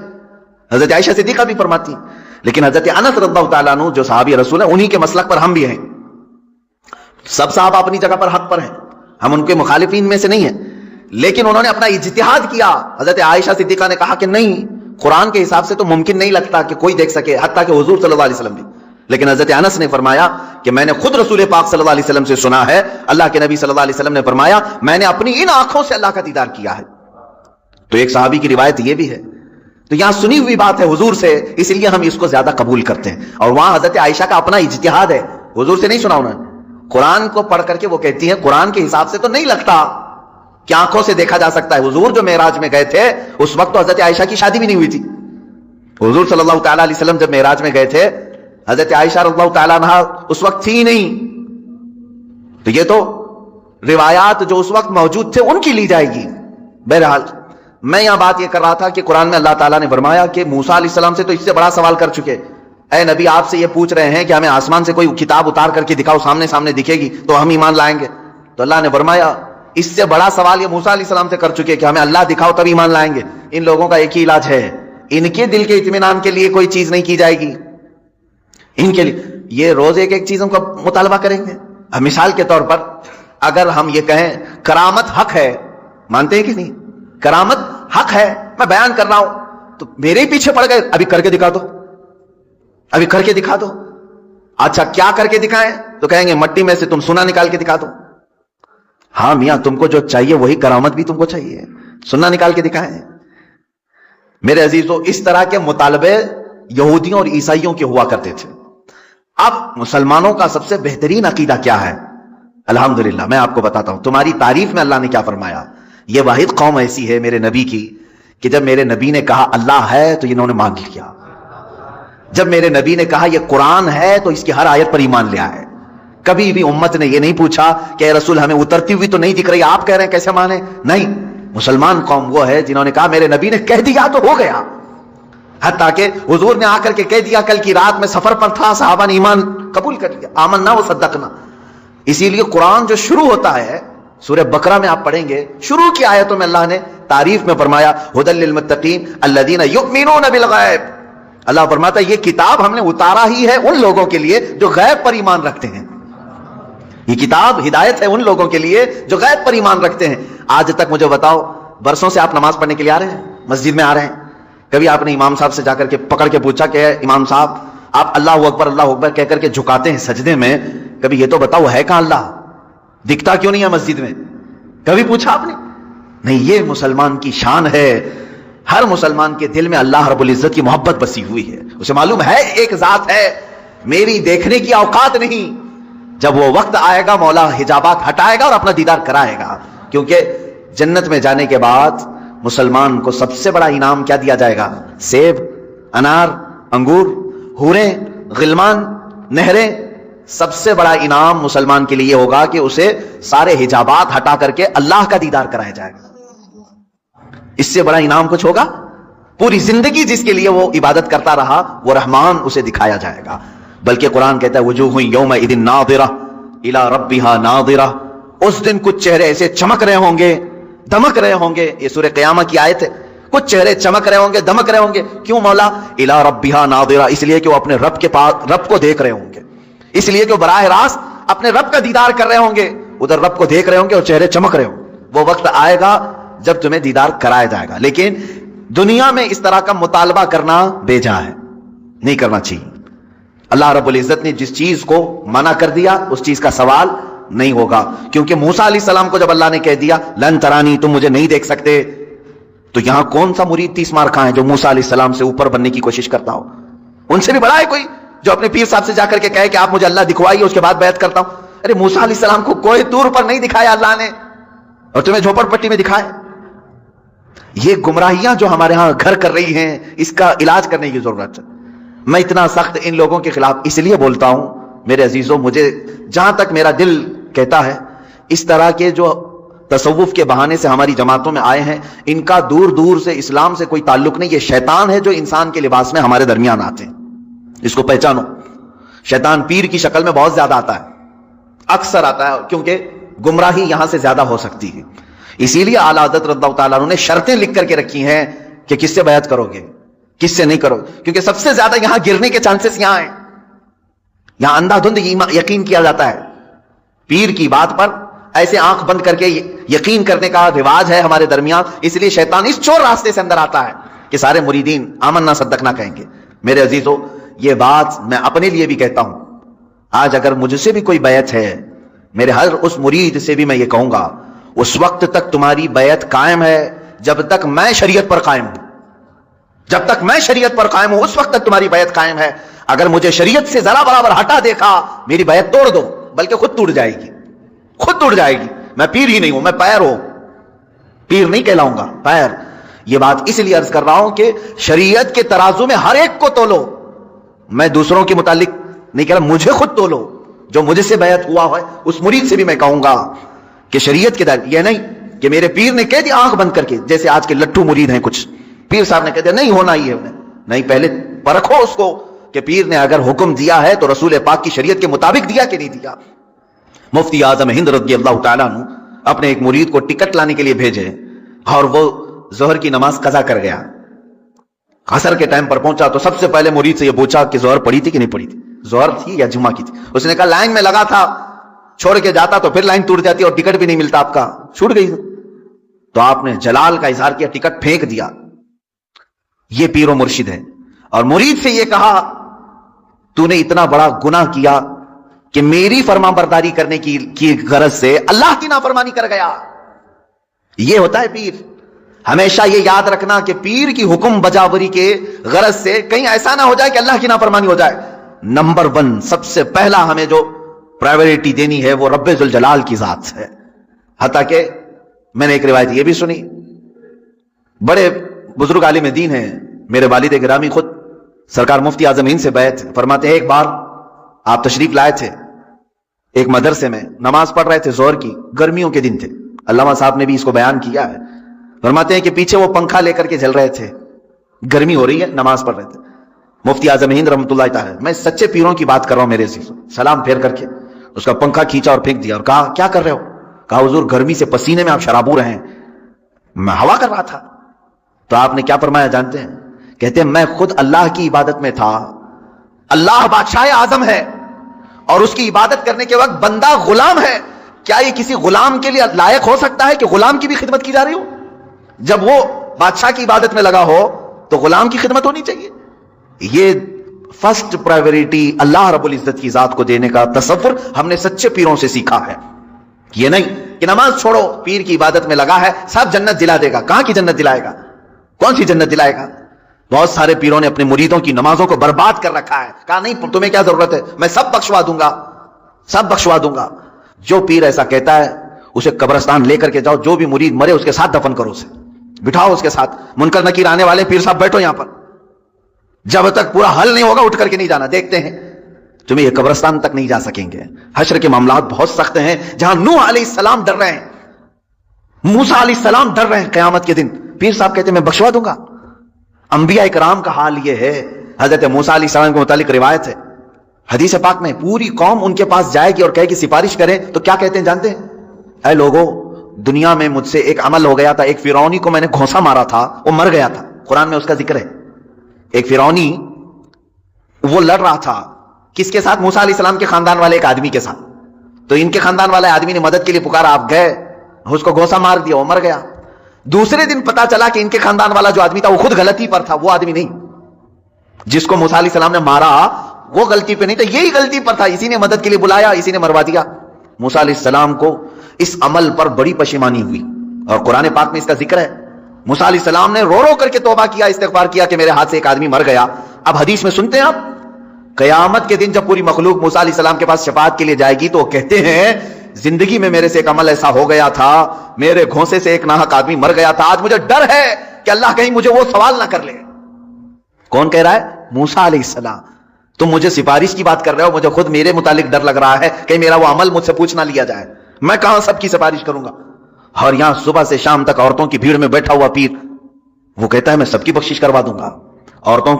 حضرت عائشہ صدیقہ بھی فرماتی ہیں. لیکن حضرت انس رضی اللہ تعالیٰ عنہ جو صحابی رسول ہیں, انہی کے مسلک پر ہم بھی ہیں. سب صحابہ اپنی جگہ پر حق پر ہیں, ہم ان کے مخالفین میں سے نہیں ہیں, لیکن انہوں نے اپنا اجتہاد کیا. حضرت عائشہ صدیقہ نے کہا کہ نہیں, قرآن کے حساب سے تو ممکن نہیں لگتا کہ کوئی دیکھ سکے, حتیٰ کہ حضور صلی اللہ علیہ وسلم بھی. لیکن حضرت انس نے فرمایا کہ میں نے خود رسول پاک صلی اللہ علیہ وسلم سے سنا ہے, اللہ کے نبی صلی اللہ علیہ وسلم نے فرمایا میں نے اپنی ان آنکھوں سے اللہ کا دیدار کیا ہے. تو ایک صحابی کی روایت یہ بھی ہے. تو یہاں سنی ہوئی بات ہے حضور سے, اس لیے ہم اس کو زیادہ قبول کرتے ہیں. اور وہاں حضرت عائشہ کا اپنا اجتہاد ہے, حضور سے نہیں سنا انہوں نے. قرآن کو پڑھ کر کے وہ کہتی ہیں قرآن کے حساب سے تو نہیں لگتا کہ آنکھوں سے دیکھا جا سکتا ہے. حضور جو معراج میں گئے تھے اس وقت تو حضرت عائشہ کی شادی بھی نہیں ہوئی تھی. حضور صلی اللہ تعالیٰ علیہ وسلم جب معراج میں گئے تھے, حضرت عائشہ رضی اللہ تعالیٰ عنہا اس وقت تھی نہیں. تو یہ تو روایات جو اس وقت موجود تھے ان کی لی جائے گی. بہرحال میں یہاں بات یہ کر رہا تھا کہ قرآن میں اللہ تعالیٰ نے فرمایا کہ موسیٰ علیہ السلام سے تو اس سے بڑا سوال کر چکے. اے نبی, آپ سے یہ پوچھ رہے ہیں کہ ہمیں آسمان سے کوئی کتاب اتار کر کے دکھاؤ, سامنے سامنے دکھے گی تو ہم ایمان لائیں گے. تو اللہ نے فرمایا اس سے بڑا سوال یہ موسیٰ علیہ السلام سے کر چکے کہ ہمیں اللہ دکھاؤ تب ایمان لائیں گے. ان لوگوں کا ایک ہی علاج ہے, ان کے دل کے اطمینان کے لیے کوئی چیز نہیں کی جائے گی. ان کے لیے یہ روز ایک ایک چیزوں کا مطالبہ کریں گے. مثال کے طور پر اگر ہم یہ کہیں کرامت حق ہے, مانتے ہیں کہ نہیں؟ کرامت حق ہے, میں بیان کر رہا ہوں تو میرے ہی پیچھے پڑ گئے, ابھی کر کے دکھا دو, ابھی کر کے دکھا دو. اچھا کیا کر کے دکھائیں؟ تو کہیں گے مٹی میں سے تم سونا نکال کے دکھا دو. ہاں میاں, تم کو جو چاہیے وہی کرامت بھی تم کو چاہیے, سونا نکال کے دکھائیں. میرے عزیزو, اس طرح کے مطالبے یہودیوں اور عیسائیوں کے ہوا کرتے تھے. اب مسلمانوں کا سب سے بہترین عقیدہ کیا ہے؟ الحمدللہ میں آپ کو بتاتا ہوں. تمہاری تعریف میں اللہ نے کیا فرمایا. یہ واحد قوم ایسی ہے میرے نبی کی کہ جب میرے نبی نے کہا اللہ ہے تو انہوں نے مان لیا. جب میرے نبی نے کہا یہ قرآن ہے تو اس کی ہر آیت پر ایمان لیا ہے. کبھی بھی امت نے یہ نہیں پوچھا کہ اے رسول ہمیں اترتی ہوئی تو نہیں دکھ رہی, آپ کہہ رہے ہیں کیسے مانے. نہیں, مسلمان قوم وہ ہے جنہوں نے کہا میرے نبی نے کہہ دیا تو ہو گیا. حتیٰ کہ حضور نے آ کر کے کہہ دیا, کل کی رات میں سفر پر تھا, صحابہ نے ایمان قبول کر لیا, آمنا و صدقنا. اسی لیے قرآن جو شروع ہوتا ہے سورہ بقرہ میں آپ پڑھیں گے شروع کی آیتوں میں اللہ نے تعریف میں فرمایا ھدی للمتقین الذین یؤمنون بالغیب. اللہ فرماتا ہے یہ کتاب ہم نے اتارا ہی ہے ان لوگوں کے لیے جو غیب پر ایمان رکھتے ہیں. یہ کتاب ہدایت ہے ان لوگوں کے لیے جو غیب پر ایمان رکھتے ہیں. آج تک مجھے بتاؤ برسوں سے آپ نماز پڑھنے کے لیے آ رہے ہیں, مسجد میں آ رہے ہیں, کبھی آپ نے امام صاحب سے جا کر کے پکڑ کے پوچھا کہ امام صاحب آپ اللہ اکبر کہہ کر کے جھکاتے ہیں سجدے میں, کبھی یہ تو بتاؤ ہے کہاں اللہ, دکھتا کیوں نہیں ہے مسجد میں؟ کبھی پوچھا آپ نے؟ نہیں. یہ مسلمان کی شان ہے. ہر مسلمان کے دل میں اللہ رب العزت کی محبت بسی ہوئی ہے. اسے معلوم ہے ایک ذات ہے, میری دیکھنے کی اوقات نہیں. جب وہ وقت آئے گا مولا حجابات ہٹائے گا اور اپنا دیدار کرائے گا. کیونکہ جنت میں جانے کے بعد مسلمان کو سب سے بڑا انعام کیا دیا جائے گا؟ سیب, انار, انگور, حوریں, غلمان, نہریں. سب سے بڑا انعام مسلمان کے لیے ہوگا کہ اسے سارے حجابات ہٹا کر کے اللہ کا دیدار کرایا جائے گا. اس سے بڑا انعام کچھ ہوگا؟ پوری زندگی جس کے لیے وہ عبادت کرتا رہا وہ رحمان اسے دکھایا جائے گا. بلکہ قرآن کہتا ہے وجوہ یومئذ ناظرہ الی ربہا ناظرہ. اس دن کچھ چہرے ایسے چمک رہے ہوں گے, دمک رہے ہوں گے. یہ سورہ قیامہ کی آیت ہے. کچھ چہرے چمک رہے ہوں گے, دمک رہے ہوں گے. کیوں مولا؟ الی ربہا ناظرہ, اس لیے کہ وہ اپنے رب کے پاس رب کو دیکھ رہے ہوں گے, اس لیے کہ وہ براہ راست اپنے رب کا دیدار کر رہے ہوں گے. ادھر رب کو دیکھ رہے ہوں گے اور چہرے چمک رہے ہوں گے. وہ وقت آئے گا جب تمہیں دیدار کرایا جائے گا. لیکن دنیا میں اس طرح کا مطالبہ کرنا بیجا ہے, نہیں کرنا چاہیے. اللہ رب العزت نے جس چیز کو منع کر دیا اس چیز کا سوال نہیں ہوگا. کیونکہ موسیٰ علیہ السلام کو جب اللہ نے کہہ دیا لن ترانی, تم مجھے نہیں دیکھ سکتے, تو یہاں کون سا مرید 30 مار کھائے جو موسیٰ علیہ السلام سے اوپر بننے کی کوشش کرتا ہو؟ ان سے بھی بڑا ہے کوئی جو اپنے پیر صاحب سے جا کر کے کہے کہ آپ مجھے اللہ دکھوائیے اس کے بعد بیعت کرتا ہوں. ارے موسیٰ علیہ السلام کو کوئی دور پر نہیں دکھایا اللہ نے, اور تمہیں جھوپڑ پٹی میں دکھائے. یہ گمراہیاں جو ہمارے ہاں گھر کر رہی ہیں اس کا علاج کرنے کی ضرورت ہے. میں اتنا سخت ان لوگوں کے خلاف اس لیے بولتا ہوں میرے عزیزوں, مجھے جہاں تک میرا دل کہتا ہے اس طرح کے جو تصوف کے بہانے سے ہماری جماعتوں میں آئے ہیں ان کا دور دور سے اسلام سے کوئی تعلق نہیں. یہ شیطان ہے جو انسان کے لباس میں ہمارے درمیان آتے ہیں. اس کو پہچانو. شیطان پیر کی شکل میں بہت زیادہ آتا ہے, اکثر آتا ہے, کیونکہ گمراہی یہاں سے زیادہ ہو سکتی ہے. اسی لیے اعلیٰ حضرت رضی اللہ تعالیٰ عنہ نے شرطیں لکھ کر کے رکھی ہیں کہ کس سے بیعت کرو گے, کس سے نہیں کرو, کیونکہ سب سے زیادہ یہاں گرنے کے چانسز یہاں ہیں. یہاں اندھا دھند یقین کیا جاتا ہے. پیر کی بات پر ایسے آنکھ بند کر کے یقین کرنے کا رواج ہے ہمارے درمیان. اس لیے شیطان اس چور راستے سے اندر آتا ہے کہ سارے مریدین آمنا صدقنا کہیں گے. میرے عزیزوں, یہ بات میں اپنے لیے بھی کہتا ہوں. آج اگر مجھ سے بھی کوئی بیعت ہے, میرے ہر اس مرید سے بھی میں یہ کہوں گا اس وقت تک تمہاری بیعت قائم ہے جب تک میں شریعت پر قائم ہوں. جب تک میں شریعت پر قائم ہوں اس وقت تک تمہاری بیعت قائم ہے. اگر مجھے شریعت سے ذرا برابر ہٹا دیکھا میری بیعت توڑ دو, بلکہ خود ٹوٹ جائے گی, خود ٹوٹ جائے گی. میں پیر ہی نہیں ہوں, میں پیر ہوں, پیر نہیں کہلاؤں گا, پیر. یہ بات اس لیے عرض کر رہا ہوں کہ شریعت کے ترازو میں ہر ایک کو تولو. میں دوسروں کے متعلق نہیں کہہ رہا, مجھے خود تولو. جو مجھے سے بیعت ہوا ہے اس مرید سے بھی میں کہوں گا کہ شریعت کے دائرے, یہ نہیں کہ میرے پیر نے کہہ دیا آنکھ بند کر کے, جیسے آج کے لٹھو مرید ہیں کچھ, پیر صاحب نے کہہ دیا نہیں ہونا ہی ہے. نہیں, پہلے پرکھو اس کو کہ پیر نے اگر حکم دیا ہے تو رسول پاک کی شریعت کے مطابق دیا کہ نہیں دیا. مفتی اعظم ہند رضی اللہ تعالیٰ عنہ اپنے ایک مرید کو ٹکٹ لانے کے لیے بھیجے اور وہ ظہر کی نماز قضا کر گیا. عصر کے ٹائم پر پہنچا تو سب سے پہلے مرید سے یہ پوچھا کہ ظہر پڑھی تھی کہ نہیں پڑھی تھی, ظہر تھی یا جمعہ کی تھی. اس نے کہا لائن میں لگا تھا, چھوڑ کے جاتا تو پھر لائن ٹوٹ جاتی اور ٹکٹ بھی نہیں ملتا, آپ کا چھوٹ گئی. تو آپ نے جلال کا اظہار کیا, ٹکٹ پھینک دیا. یہ پیر و مرشد ہے. اور مرید سے یہ کہا تو نے اتنا بڑا گناہ کیا کہ میری فرما برداری کرنے کی غرض سے اللہ کی نافرمانی کر گیا. یہ ہوتا ہے پیر. ہمیشہ یہ یاد رکھنا کہ پیر کی حکم بجاوری کے غرض سے کہیں ایسا نہ ہو جائے کہ اللہ کی نافرمانی ہو جائے. نمبر 1 سب سے پہلا ہمیں جو پرائیورٹی دینی ہے وہ رب ذوالجلال کی ذات ہے. حتیٰ کہ میں نے ایک روایت یہ بھی سنی, بڑے بزرگ عالم دین ہیں میرے والد گرامی, خود سرکار مفتی اعظم ہند سے بیعت فرماتے ہیں. ایک بار آپ تشریف لائے تھے ایک مدرسے میں, نماز پڑھ رہے تھے ظہر کی, گرمیوں کے دن تھے, علامہ صاحب نے بھی اس کو بیان کیا ہے. فرماتے ہیں کہ پیچھے وہ پنکھا لے کر کے چل رہے تھے, گرمی ہو رہی ہے, نماز پڑھ رہے تھے. مفتی اعظم ہند رحمۃ اللہ تعالی, میں سچے پیروں کی بات کر رہا ہوں میرے عزیزوں, سلام پھیر کر کے اس کا پنکھا کھینچا اور پھینک دیا اور کہا کیا کر رہے ہو؟ کہا حضور گرمی سے پسینے میں آپ شرابور ہیں، میں ہوا کر رہا تھا۔ تو آپ نے کیا فرمایا جانتے ہیں؟ کہتے ہیں میں خود اللہ کی عبادت میں تھا، اللہ بادشاہ اعظم ہے اور اس کی عبادت کرنے کے وقت بندہ غلام ہے، کیا یہ کسی غلام کے لیے لائق ہو سکتا ہے کہ غلام کی بھی خدمت کی جا رہی ہو؟ جب وہ بادشاہ کی عبادت میں لگا ہو تو غلام کی خدمت ہونی چاہیے۔ یہ فرسٹ پرائیورٹی اللہ رب العزت کی ذات کو دینے کا تصور ہم نے سچے پیروں سے سیکھا ہے۔ یہ نہیں کہ نماز چھوڑو، پیر کی عبادت میں لگا ہے سب جنت دلا دے گا۔ کہاں کی جنت دلائے گا؟ کون سی جنت دلائے گا؟ بہت سارے پیروں نے اپنے مریدوں کی نمازوں کو برباد کر رکھا ہے، کہا نہیں تمہیں کیا ضرورت ہے، میں سب بخشوا دوں گا، سب بخشوا دوں گا۔ جو پیر ایسا کہتا ہے اسے قبرستان لے کر کے جاؤ، جو بھی مرید مرے اس کے ساتھ دفن کرو، اسے بٹھاؤ اس کے ساتھ، منکر نکیر آنے والے پیر صاحب بیٹھو یہاں پر، جب تک پورا حل نہیں ہوگا اٹھ کر کے نہیں جانا، دیکھتے ہیں تمہیں یہ قبرستان تک نہیں جا سکیں گے۔ حشر کے معاملات بہت سخت ہیں، جہاں نوح علیہ السلام ڈر رہے ہیں، موسیٰ علیہ السلام ڈر رہے ہیں قیامت کے دن، پیر صاحب کہتے ہیں میں بخشوا دوں گا۔ انبیاء کرام کا حال یہ ہے، حضرت موسیٰ علیہ السلام کے متعلق روایت ہے حدیث پاک میں، پوری قوم ان کے پاس جائے گی اور کہے گی سفارش کریں، تو کیا کہتے ہیں جانتے ہیں؟ اے لوگوں، دنیا میں مجھ سے ایک عمل ہو گیا تھا، ایک فرعونی کو میں نے گھونسا مارا تھا، وہ مر گیا تھا، قرآن میں اس کا ذکر ہے۔ ایک فرعونی وہ لڑ رہا تھا کس کے ساتھ؟ موسیٰ علیہ السلام کے خاندان والے ایک آدمی کے ساتھ، تو ان کے خاندان والے آدمی نے مدد کے لیے پکارا، آپ گئے، اس کو گھونسا مار دیا، وہ مر گیا۔ دوسرے دن پتا چلا کہ ان کے خاندان والا جو آدمی تھا وہ خود غلطی پر تھا، وہ آدمی نہیں جس کو موسیٰ علیہ السلام نے مارا، وہ غلطی پہ نہیں تھا، یہی غلطی پر تھا، اسی نے مدد کے لیے بلایا، اسی نے مروا دیا۔ موسیٰ علیہ السلام کو اس عمل پر بڑی پشیمانی ہوئی اور قرآن پاک میں اس کا ذکر ہے۔ موسیٰ علیہ السلام نے رو رو کر کے توبہ کیا، استغفار کیا کہ میرے ہاتھ سے ایک آدمی مر گیا۔ اب حدیث میں سنتے ہیں آپ، قیامت کے دن جب پوری مخلوق موسیٰ علیہ السلام کے پاس شفاعت کے لیے جائے گی تو وہ کہتے ہیں زندگی میں میرے سے ایک عمل ایسا ہو گیا تھا، میرے گھونسے سے ایک ناحق آدمی مر گیا تھا، آج مجھے ڈر ہے کہ اللہ کہیں مجھے وہ سوال نہ کر لے۔ کون کہہ رہا ہے؟ موسیٰ علیہ السلام۔ تم مجھے سفارش کی بات کر رہے ہو، مجھے خود میرے متعلق ڈر لگ رہا ہے کہ میرا وہ عمل مجھ سے پوچھ نہ لیا جائے، میں کہاں سب کی سفارش کروں گا۔ اور یہاں صبح سے شام تک عورتوں کی بھیڑ میں بیٹھا ہوا پیر، وہ کہتا ہے میں سب کی بخشش کروا دوں گا۔ عورتوں،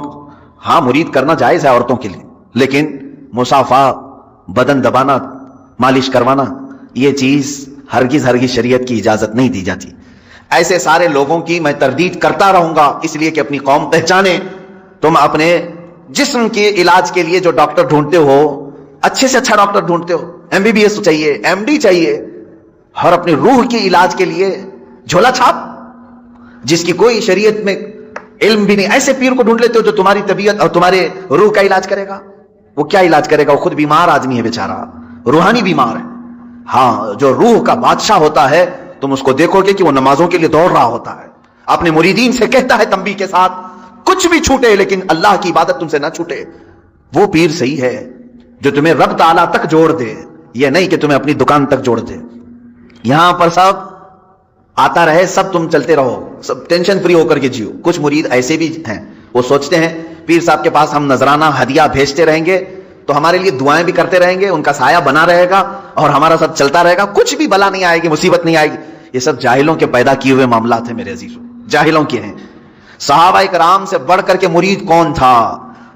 ہاں مرید کرنا جائز ہے عورتوں کے لیے، لیکن مصافحہ، بدن دبانا، مالش کروانا، یہ چیز ہرگز ہرگز شریعت کی اجازت نہیں دی جاتی۔ ایسے سارے لوگوں کی میں تردید کرتا رہوں گا، اس لیے کہ اپنی قوم پہچانے۔ تم اپنے جسم کے علاج کے لیے جو ڈاکٹر ڈھونڈتے ہو، اچھے سے اچھا ڈاکٹر ڈھونڈتے ہو، MBBS چاہیے، MD چاہیے، اور اپنی روح کے علاج کے لیے جھولا چھاپ جس کی کوئی شریعت میں علم بھی نہیں، ایسے پیر کو ڈھونڈ لیتے ہو جو تمہاری طبیعت اور تمہارے روح کا علاج کرے گا۔ وہ کیا علاج کرے گا؟ وہ خود بیمار آدمی ہے بیچارہ، روحانی بیمار ہے۔ ہاں، جو روح کا بادشاہ ہوتا ہے تم اس کو دیکھو گے کہ وہ نمازوں کے لیے دوڑ رہا ہوتا ہے، اپنے مریدین سے کہتا ہے تنبیہ کے ساتھ کچھ بھی چھوٹے لیکن اللہ کی عبادت تم سے نہ چھوٹے۔ وہ پیر صحیح ہے جو تمہیں رب تعالیٰ تک جوڑ دے، یہ نہیں کہ تمہیں اپنی دکان تک جوڑ دے۔ یہاں پر سب آتا رہے، سب تم چلتے رہو، سب ٹینشن فری ہو کر کے جیو۔ کچھ مرید ایسے بھی ہیں، وہ سوچتے ہیں پیر صاحب کے پاس ہم نذرانہ ہدیہ بھیجتے رہیں گے تو ہمارے لیے دعائیں بھی کرتے رہیں گے، ان کا سایہ بنا رہے گا اور ہمارا سب چلتا رہے گا، کچھ بھی بلا نہیں آئے گی، مصیبت نہیں آئے گی۔ یہ سب جاہلوں کے پیدا کیے ہوئے معاملات ہیں میرے عزیزوں، جاہلوں کے ہیں۔ صحابہ کرام سے بڑھ کر کے مرید کون تھا؟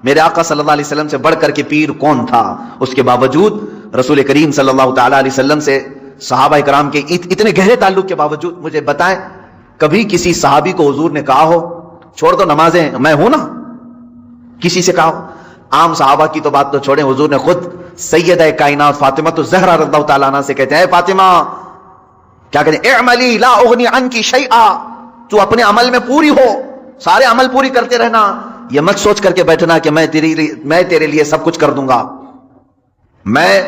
میرے آقا صلی اللہ علیہ وسلم سے بڑھ کر کے پیر کون تھا؟ اس کے باوجود رسول کریم صلی اللہ تعالی علیہ وسلم سے صحابہ کرام کے اتنے گہرے تعلق کے باوجود مجھے بتائیں کبھی کسی صحابی کو حضور نے کہا ہو چھوڑ دو نمازیں، میں ہوں نا؟ کسی سے کہا ہو؟ عام صحابہ کی تو بات تو چھوڑیں، حضور نے خود سیدہ کائنات فاطمہ تو زہرا رضی اللہ تعالیٰ عنہ سے کہتے ہیں، اے فاطمہ، کیا کہتے ہیں؟ اعملی لا اغنی عنکی شیئا، تو اپنے عمل میں پوری ہو، سارے عمل پوری کرتے رہنا، یہ مت سوچ کر کے بیٹھنا کہ میں تیرے لیے سب کچھ کر دوں گا، میں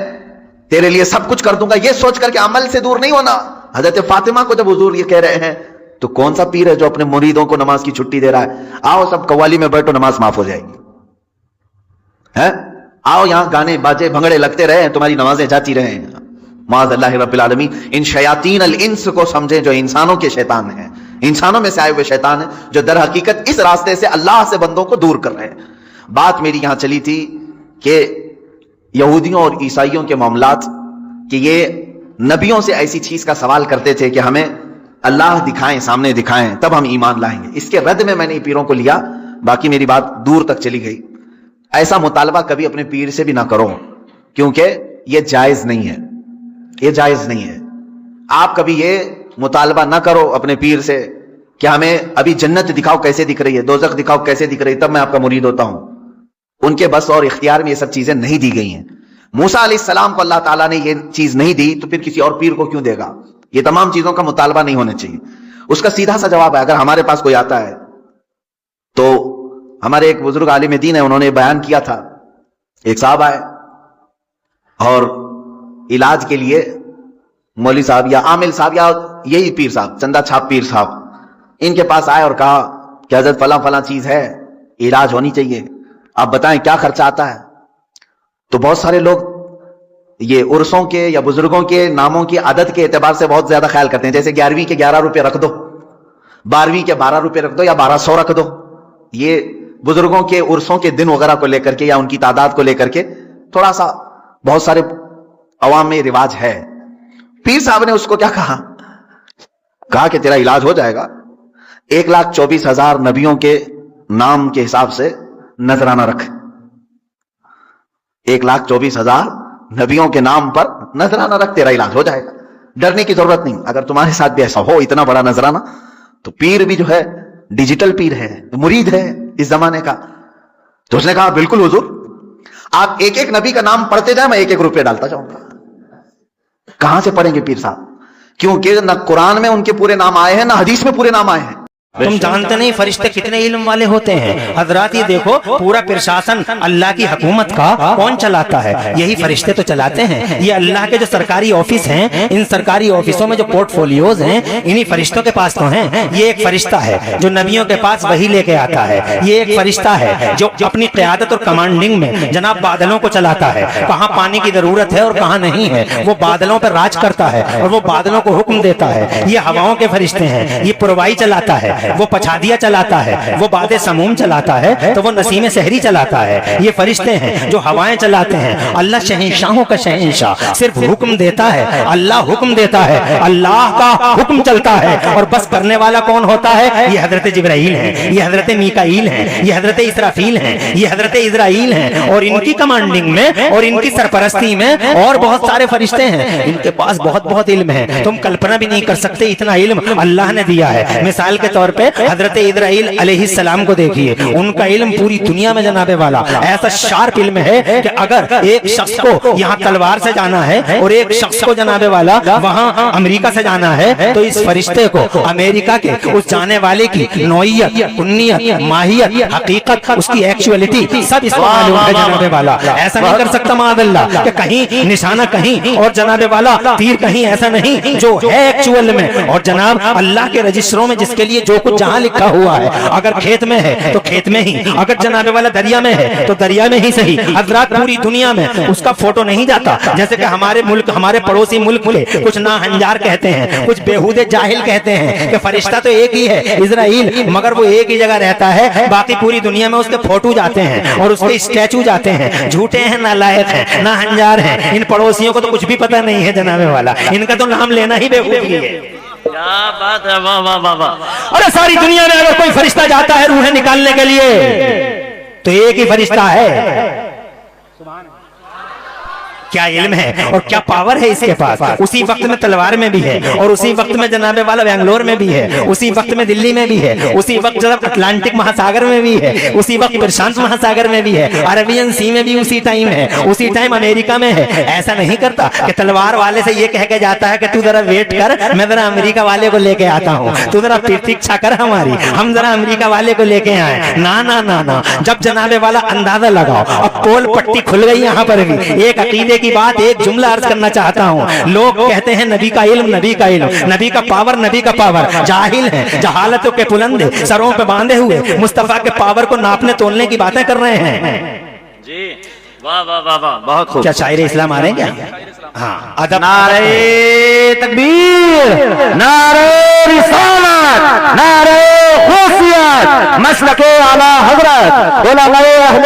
تیرے لیے سب کچھ کر دوں گا، یہ سوچ کر کے عمل سے دور نہیں ہونا۔ حضرت فاطمہ کو جب حضور یہ کہہ رہے ہیں تو کون سا پیر ہے جو اپنے مریدوں کو نماز کی چھٹی دے رہا ہے؟ آؤ سب قوالی میں بیٹھو، نماز معاف ہو جائے گی، ہے؟ آؤ یہاں گانے باجے بھنگڑے لگتے رہے، تمہاری نمازیں جاتی رہیں۔ معاذ اللہ رب العالمین ان شیاطین الانس کو سمجھیں جو انسانوں کے شیطان ہیں، انسانوں میں سے آئے ہوئے شیطان ہیں جو در حقیقت اس راستے سے اللہ سے بندوں کو دور کر رہے ہیں۔ بات میری یہاں چلی تھی کہ یہودیوں اور عیسائیوں کے معاملات، کہ یہ نبیوں سے ایسی چیز کا سوال کرتے تھے کہ ہمیں اللہ دکھائیں، سامنے دکھائیں، تب ہم ایمان لائیں گے۔ اس کے رد میں نے پیروں کو لیا، باقی میری بات دور تک چلی گئی۔ ایسا مطالبہ کبھی اپنے پیر سے بھی نہ کرو، کیونکہ یہ جائز نہیں ہے، یہ جائز نہیں ہے۔ آپ کبھی یہ مطالبہ نہ کرو اپنے پیر سے کہ ہمیں ابھی جنت دکھاؤ کیسے دکھ رہی ہے، دوزخ دکھاؤ کیسے دکھ رہی ہے، تب میں آپ کا مرید ہوتا ہوں. ان کے بس اور اختیار میں یہ سب چیزیں نہیں دی گئی ہیں. موسیٰ علیہ السلام کو اللہ تعالیٰ نے یہ چیز نہیں دی تو پھر کسی اور پیر کو کیوں دے گا؟ یہ تمام چیزوں کا مطالبہ نہیں ہونا چاہیے. اس کا سیدھا سا جواب ہے، اگر ہمارے پاس کوئی آتا ہے تو ہمارے ایک بزرگ عالم دین ہے، انہوں نے بیان کیا تھا. ایک صاحب آئے اور علاج کے لیے مولوی صاحب یا عامل صاحب یا یہی پیر صاحب، چندہ چھاپ پیر صاحب، ان کے پاس آئے اور کہا کہ حضرت فلاں فلاں چیز ہے، علاج ہونی چاہیے، آپ بتائیں کیا خرچہ آتا ہے. تو بہت سارے لوگ یہ عرسوں کے یا بزرگوں کے ناموں کی عدد کے اعتبار سے بہت زیادہ خیال کرتے ہیں، جیسے 11ویں کے 11 روپے رکھ دو، 12ویں کے 12 روپے رکھ دو یا 1200 رکھ دو. یہ بزرگوں کے عرسوں کے دن وغیرہ کو لے کر کے یا ان کی تعداد کو لے کر کے تھوڑا سا بہت سارے عوام میں رواج ہے. پیر صاحب نے اس کو کیا کہا کہ تیرا علاج ہو جائے گا، 1,24,000 نبیوں کے نام کے حساب سے نذرانہ رکھ. 1,24,000 نبیوں کے نام پر نذرانہ رکھ، تیرا علاج ہو جائے گا، ڈرنے کی ضرورت نہیں. اگر تمہارے ساتھ بھی ایسا ہو اتنا بڑا نذرانہ، تو پیر بھی جو ہے ڈیجیٹل پیر ہے، مرید ہے اس زمانے کا. تو اس نے کہا بالکل حضور، آپ ایک ایک نبی کا نام پڑھتے جائیں، میں 1-1 روپے ڈالتا جاؤں گا. کہاں سے پڑھیں گے پیر صاحب؟ کیونکہ نہ قرآن میں ان کے پورے نام آئے ہیں، نہ حدیث میں پورے نام آئے ہیں. تم جانتے نہیں فرشتے کتنے علم والے ہوتے ہیں حضرات. یہ دیکھو پورا پرشاسن اللہ کی حکومت کا کون چلاتا ہے؟ یہی فرشتے تو چلاتے ہیں. یہ اللہ کے جو سرکاری آفس ہیں، ان سرکاری آفسوں میں جو پورٹ فولیوز ہیں، انہی فرشتوں کے پاس تو ہیں. یہ ایک فرشتہ ہے جو نبیوں کے پاس وحی لے کے آتا ہے. یہ ایک فرشتہ ہے جو اپنی قیادت اور کمانڈنگ میں جناب بادلوں کو چلاتا ہے. کہاں پانی کی ضرورت ہے اور کہاں نہیں ہے، وہ بادلوں پر راج کرتا ہے اور وہ بادلوں کو حکم دیتا ہے. یہ ہواؤں کے فرشتے ہیں. یہ پروائی چلاتا ہے، وہ پچھادیا چلاتا ہے، وہ باد سموم چلاتا ہے، تو وہ نسیم سحری چلاتا ہے. یہ فرشتے ہیں جو ہوائیں چلاتے ہیں. اللہ شہنشاہوں کا شہنشاہ، صرف حکم دیتا ہے. اللہ حکم دیتا ہے، اللہ کا حکم چلتا ہے. اور بس کرنے والا کون ہوتا ہے؟ یہ حضرت جبرائیل ہیں، یہ حضرت میکائیل ہیں، یہ حضرت اسرافیل ہیں، یہ حضرت اسرائیل ہیں. اور ان کی کمانڈنگ میں اور ان کی سرپرستی میں اور بہت سارے فرشتے ہیں. ان کے پاس بہت بہت علم ہے، تم کلپنا بھی نہیں کر سکتے اتنا علم اللہ نے دیا ہے. مثال کے طور پہ حضرت اسرائیل علیہ السلام کو دیکھیے، ان کا علم پوری دنیا میں جناب والا ایسا شارپ علم ہے کہ اگر ایک شخص کو یہاں تلوار سے جانا ہے اور ایک شخص کو جناب والا وہاں امریکہ سے جانا ہے، تو اس فرشتے کو امریکہ کے اس جانے والے کی نوعیت، کنیت، ماہیت، حقیقت، اس کی ایکچولیٹی سب اس کو معلوم ہے جناب والا. ایسا نہیں کر سکتا معاذ اللہ کہ کہیں نشانہ کہیں اور جناب والا تیر کہیں، ایسا نہیں. جو ہے ایکچوئل میں اور جناب اللہ کے رجسٹروں میں جس کے لیے جو کچھ جہاں لکھا ہوا ہے، اگر کھیت میں ہے تو کھیت میں ہی، اگر جناب والا دریا میں ہے تو دریا میں ہی صحیح. حضرات پوری دنیا میں اس کا فوٹو نہیں جاتا. جیسے کہ ہمارے ملک، ہمارے پڑوسی ملک کے کچھ ناہنجار کہتے ہیں، کچھ بےہودے جاہل کہتے ہیں کہ فرشتہ تو ایک ہی ہے اسرائیل، مگر وہ ایک ہی جگہ رہتا ہے، باقی پوری دنیا میں اس کے فوٹو جاتے ہیں اور اس کے اسٹیچو جاتے ہیں. جھوٹے ہیں، نالائق ہیں، ناہنجار ہیں. ان پڑوسیوں کو تو کچھ بھی پتہ نہیں ہے جناب والا، ان کا تو نام لینا ہی بےوقوفی ہے. کیا بات ہے، واہ واہ واہ واہ. ارے ساری دنیا میں اگر کوئی فرشتہ جاتا ہے روحیں نکالنے کے لیے تو ایک ہی فرشتہ ہے. کیا علم ہے اور کیا پاور ہے اس کے پاس. اسی وقت میں تلوار میں بھی ہے اور اسی وقت میں جناب والا بنگلور میں بھی ہے، اسی وقت میں دلی میں بھی ہے، اسی وقت جب اٹلانٹک مہاساگر میں بھی ہے، اسی وقت پرشانت مہاساگر میں بھی ہے، عربین سی میں بھی اسی ٹائم ہے، اسی ٹائم امریکہ میں ہے. ایسا نہیں کرتا کہ تلوار والے سے یہ کہہ کے جاتا ہے کہ تو ذرا ویٹ کر، میں ذرا امریکہ والے کو لے کے آتا ہوں، تو ذرا پرتیکشا کر ہماری، ہم ذرا امریکہ والے کو لے کے آئے. نا نا نا نا. جب جناب والا اندازہ لگاؤ، اب پول پٹی کھل گئی یہاں پر بھی. ایک عقیدے کی بات، ایک جملہ عرض کرنا چاہتا ہوں. لوگ کہتے ہیں نبی کا علم، نبی کا علم، نبی کا پاور، نبی کا پاور. جاہل ہیں، جہالتوں کے پلندے سروں پہ باندھے ہوئے مصطفیٰ کے پاور کو ناپنے تولنے کی باتیں کر رہے ہیں. جی واہ واہ واہ واہ، بہت خوب. کیا شاعر اسلام آ رہے ہیں کیا؟ ہاں. ادب. نعرہ تکبیر، نعرہ رسالت، نعرہ خصوصیت، مسلک اعلی حضرت علماء اہل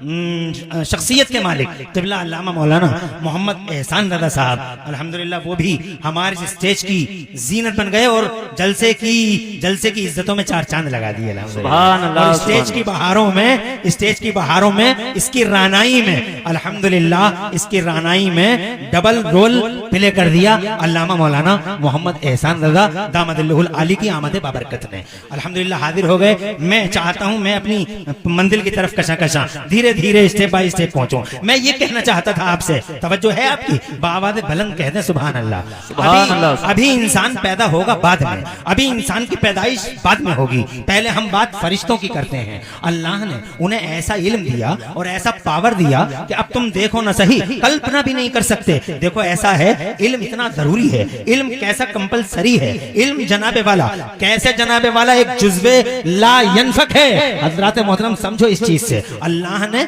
شخصیت کے مالک قبلہ علامہ مولانا محمد احسان رضا صاحب الحمدللہ وہ بھی ہمارے اسٹیج کی زینت بن گئے اور جلسے کی عزتوں میں چار چاند لگا دیے سبحان اللہ، اور اسٹیج کی بہاروں میں اس کی رانائی میں الحمدللہ اس کی رانائی میں ڈبل رول پلے کر دیا علامہ مولانا محمد احسان رضا دامت اللہ العالی کی آمد بابرکت نے الحمدللہ حاضر ہو گئے. میں چاہتا ہوں میں اپنی منزل کی طرف کشاں دھیرے دھیرے اسٹیپ بائی اسٹیپ پہنچوں. میں یہ کہنا چاہتا تھا آپ سے، توجہ ہے آپ کی؟ بآواز بلند کہہ دیں سبحان اللہ. ابھی انسان پیدا ہوگا بعد میں، ابھی انسان کی پیدائش بعد میں ہوگی. پہلے ہم بات فرشتوں کی کرتے ہیں. اللہ نے انہیں ایسا علم دیا اور ایسا پاور دیا کہ اب تم دیکھو نہ صحیح، کلپنا بھی نہیں کر سکتے. دیکھو ایسا ہے، علم اتنا ضروری ہے، علم کیسا کمپلسری ہے. علم جناب والا کیسے جناب والا ایک جزو لا ینفک ہے. حضرات محترم سمجھو اس چیز سے، اللہ نے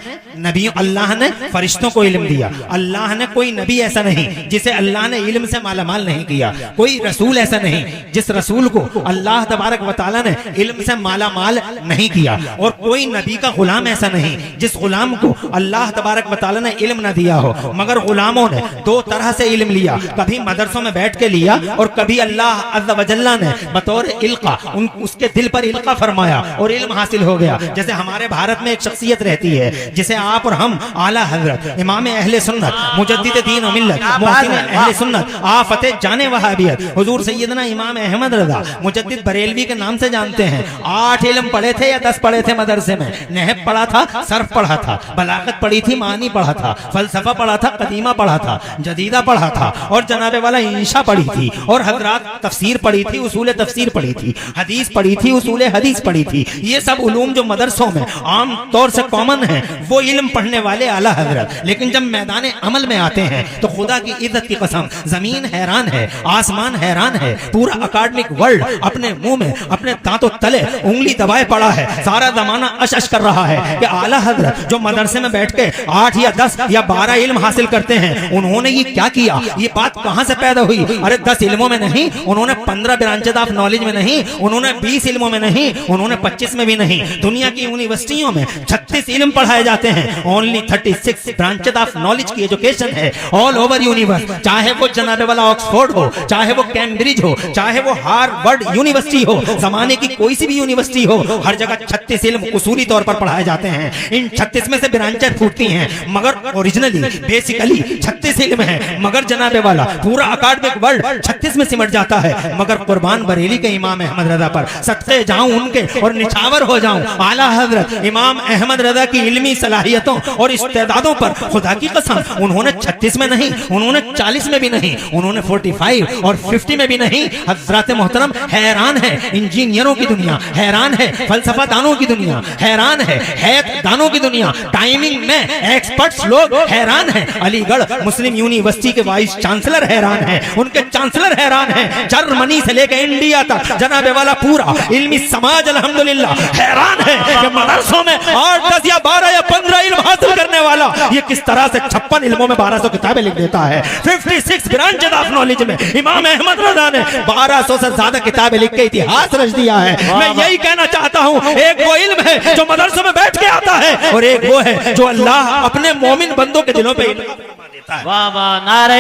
فرشتوں کو علم دیا. اللہ نے کوئی نبی ایسا نہیں جسے اللہ نے علم سے مالا مال نہیں کیا. کوئی رسول ایسا نہیں جس رسول کو اللہ تبارک و تعالیٰ نے علم سے مالا مال نہیں کیا. اور کوئی نبی کا غلام ایسا نہیں جس غلام کو اللہ تبارک و تعالیٰ نے علم نہ دیا ہو. مگر غلاموں نے دو طرح سے علم لیا، کبھی مدرسوں میں بیٹھ کے لیا اور کبھی اللہ عز و جل نے بطور القا اس کے دل پر القا فرمایا اور علم حاصل ہو گیا. جیسے ہمارے بھارت میں ایک شخصیت رہتی ہے جسے آپ اور ہم اعلیٰ حضرت امام اہل سنت مجدد دین و ملت محسن اہل سنت آفت جانے وہابیت حضور سیدنا امام احمد رضا مجدد بریلوی کے نام سے جانتے ہیں. 8 علم پڑھے تھے یا 10 پڑھے تھے مدرسے میں؟ نحو پڑھا تھا، صرف پڑھا تھا، بلاغت پڑھی تھی، معنی پڑھا تھا، فلسفہ پڑھا تھا، قدیمہ پڑھا تھا، جدیدہ پڑھا تھا، اور جناب والا انشاء پڑھی تھی، اور حضرات تفسیر پڑھی تھی، اصول تفسیر پڑھی تھی، حدیث پڑھی تھی، اصول حدیث پڑھی تھی. یہ سب علوم جو مدرسوں میں عام طور سے کامن ہیں وہ علم پڑھنے والے اعلیٰ حضرت. لیکن جب میدان عمل میں آتے ہیں تو خدا کی عزت کی قسم زمین حیران ہے، آسمان حیران ہے، پورا اکیڈمک ورلڈ اپنے منہ میں اپنے دانتوں تلے انگلی دبائے پڑا ہے. سارا زمانہ اش اش کر رہا ہے کہ اعلیٰ حضرت جو مدرسے میں بیٹھ کے 8 یا 10 یا 12 علم حاصل کرتے ہیں انہوں نے یہ کیا کیا؟ یہ بات کہاں سے پیدا ہوئی؟ ارے 10 علموں میں نہیں، انہوں نے 15 برانچز آف نالج میں نہیں، انہوں نے 20 علموں میں نہیں، انہوں نے 25 میں بھی نہیں. دنیا کی یونیورسٹیوں میں 36 علم پڑھائے جاتے ہیں. اونلی 36 برانچز آف نالج کی ایجوکیشن ہے آل اوور یونیورس. چاہے وہ جناب والا آکسفورڈ ہو، چاہے وہ کیمبرج ہو، چاہے وہ ہارورڈ یونیورسٹی ہو، زمانے کی کوئی سی بھی یونیورسٹی ہو، ہر جگہ 36 علم اصولی طور پر پڑھائے جاتے ہیں. ان 36 میں سے برانچیں پھوٹتی ہیں مگر اوریجنلی بیسیکلی 36 علم ہیں. مگر جناب والا پورا اکیڈمک ورلڈ 36 میں سمٹ جاتا ہے. مگر قربان بریلی کے امام احمد رضا پر صدقے جاؤں ان کے اور نچھاور ہو جاؤں. اعلیٰ حضرت امام احمد رضا کی علمی صلاحیتوں اور استعدادوں پر خدا کی قسم انہوں نے 36 میں نہیں، انہوں نے 40 میں بھی نہیں، انہوں نے 45 اور 50 میں بھی نہیں. حضرات محترم حیران ہے انجینئروں کی دنیا، حیران ہے فلسفہ دانوں کی دنیا، حیران ہے حیات دانوں کی دنیا، ٹائمنگ میں ایکسپرٹس لوگ حیران ہیں. علی گڑھ مسلم یونیورسٹی کے وائس چانسلر حیران ہیں، ان کے چانسلر حیران ہیں. جرمنی سے لے کے انڈیا تک جناب والا پورا علمی سماج الحمدللہ حیران ہے کہ مدرسوں میں 8 10 یا 12 یا 15 علم حاصل کرنے والا یہ کس طرح سے 56 علموں میں 1200 کتابیں لکھ دیتا ہے. 56 برانچز آف نالج میں امام احمد رضا نے 1200 سے زیادہ کتابیں لکھ کے اتہاس رچ دیا ہے. میں یہی کہنا چاہتا ہوں، ایک وہ علم ہے جو مدرسوں میں بیٹھ کے آتا ہے اور ایک وہ ہے جو اللہ اپنے مومن بندوں کے دلوں پہ دیتا ہے. واہ واہ، نعرہ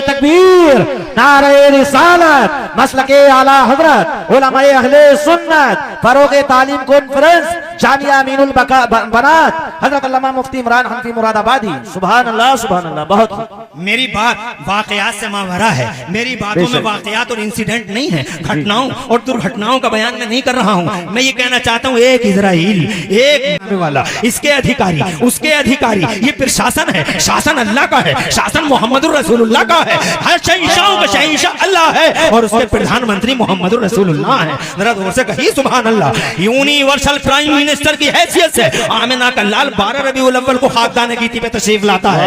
تکبیر، نعرہ رسالت، مسلک اعلیٰ حضرت علماء اہل سنت، فروغ تعلیم کانفرنس جامعہ امین البنات حضرت علامہ مفتی عمران حنفی مراد آبادی. سبحان اللہ سبحان اللہ. بہت میری بات واقعات سے ماورا ہے، میری باتوں میں واقعات اور انسیڈنٹ نہیں ہے، گھٹناؤں اور درگھٹناؤں کا بیان میں نہیں کر رہا ہوں. میں یہ کہنا چاہتا ہوں ایک اسرائیل، ایک والا، اس کے ادھیکاری، اس کے ادھیکاری، یہ پرشاسن ہے. شاسن اللہ کا ہے، شاسن محمد الرسول اللہ کا ہے. ہر شہنشاہوں کا شہنشاہ اللہ ہے اور اس کے پردھان منتری محمد الرسول اللہ ہیں. ذرا دور سے کہیے سبحان اللہ. یونیورسل پرائم منسٹر کی حیثیت سے آمنہ کا لال 12 ربیع الاول کو خاکدان گیتی پہ تشریف لاتا ہے.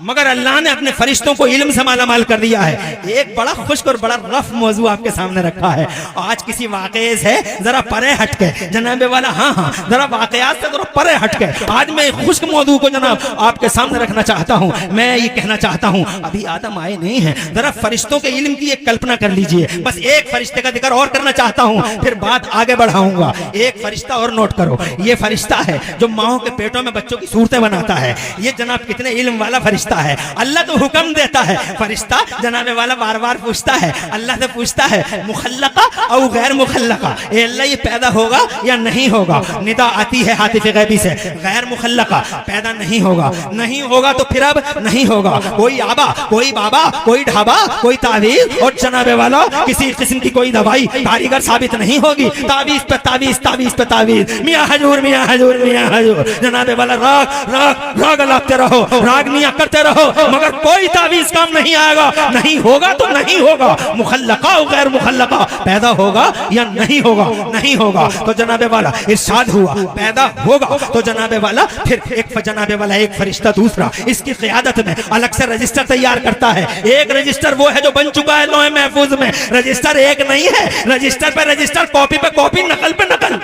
مگر اللہ نے اپنے فرشتوں کو علم سے مالا مال کر دیا ہے. ایک بڑا خشک اور بڑا رف موضوع آپ کے سامنے رکھا ہے. آج کسی واقعے سے ذرا پرے ہٹ کے جناب والا ہاں ذرا واقعات سے ذرا پرے ہٹ کے آج میں ایک خشک موضوع کو جناب آپ کے سامنے رکھنا چاہتا ہوں. میں یہ کہنا چاہتا ہوں ابھی آدم آئے نہیں ہیں, ذرا فرشتوں کے علم کی ایک کلپنا کر لیجئے. بس ایک فرشتے کا ذکر اور کرنا چاہتا ہوں, پھر بات آگے بڑھاؤں گا. ایک فرشتہ اور نوٹ کرو, یہ فرشتہ ہے جو ماؤں کے پیٹوں میں بچوں کی صورتیں بناتا ہے. یہ جناب کتنے علم والا فرشتہ ہے. اللہ تو حکم دیتا ہے, فرشتہ جناب والا بار بار پوچھتا ہے, اللہ سے پوچھتا ہے مخلقہ او غیر مخلقہ, اے اللہ یہ پیدا ہوگا یا نہیں ہوگا. ندا آتی ہے ہاتف غیبی سے, غیر مخلقہ پیدا نہیں ہوگا. نہیں ہوگا تو پھر اب نہیں ہوگا. کوئی آبا, کوئی بابا, کوئی ڈھابا, کوئی تعویذ اور جناب والا کسی قسم کی کوئی دوائی کاریگر ثابت نہیں ہوگی. تعویذ پہ تعویذ, تعویذ پہ تعویذ, میاں حضور, میاں حضور, میاں حضور, جناب والا راگ راگ راگ لاپتے رہو, راگ میاں کرتے رہو, مگر کوئی تعویذ کام نہیں آئے گا. نہیں ہوگا تو نہیں ہوگا. مخلقہ و غیر مخلقہ پیدا ہوگا یا نہیں ہوگا. نہیں ہوگا تو جناب والا ارشاد ہوا پیدا ہوگا تو جناب والا پھر ایک جناب والا ایک فرشتہ دوسرا اس کی قیادت میں الگ سے رجسٹر تیار کرتا ہے. ایک رجسٹر وہ ہے جو بن چکا ہے لوح محفوظ میں. رجسٹر ایک نہیں ہے, رجسٹر پہ رجسٹر, کاپی پہ کاپی, نقل پہ نقل.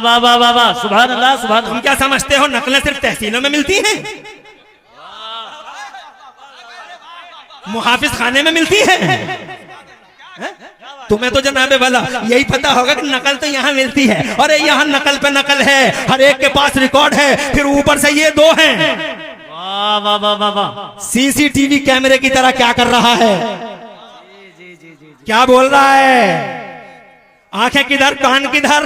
واہ واہ واہ واہ, سبحان اللہ سبحان تم اللہ. کیا سمجھتے ہو نقلیں صرف تحصیلوں میں ملتی ہیں, محافظ خانے میں ملتی ہیں؟ تمہیں تو جناب والا یہی پتا ہوگا کہ نقل تو یہاں ملتی ہے, اور یہاں نقل پہ نقل ہے, ہر ایک کے پاس ریکارڈ ہے. پھر اوپر سے یہ دو ہیں, واہ واہ واہ واہ واہ. سی سی ٹی وی کیمرے کی طرح کیا کر رہا ہے, کیا بول رہا ہے, آنکھیں کدھر, کان کدھر,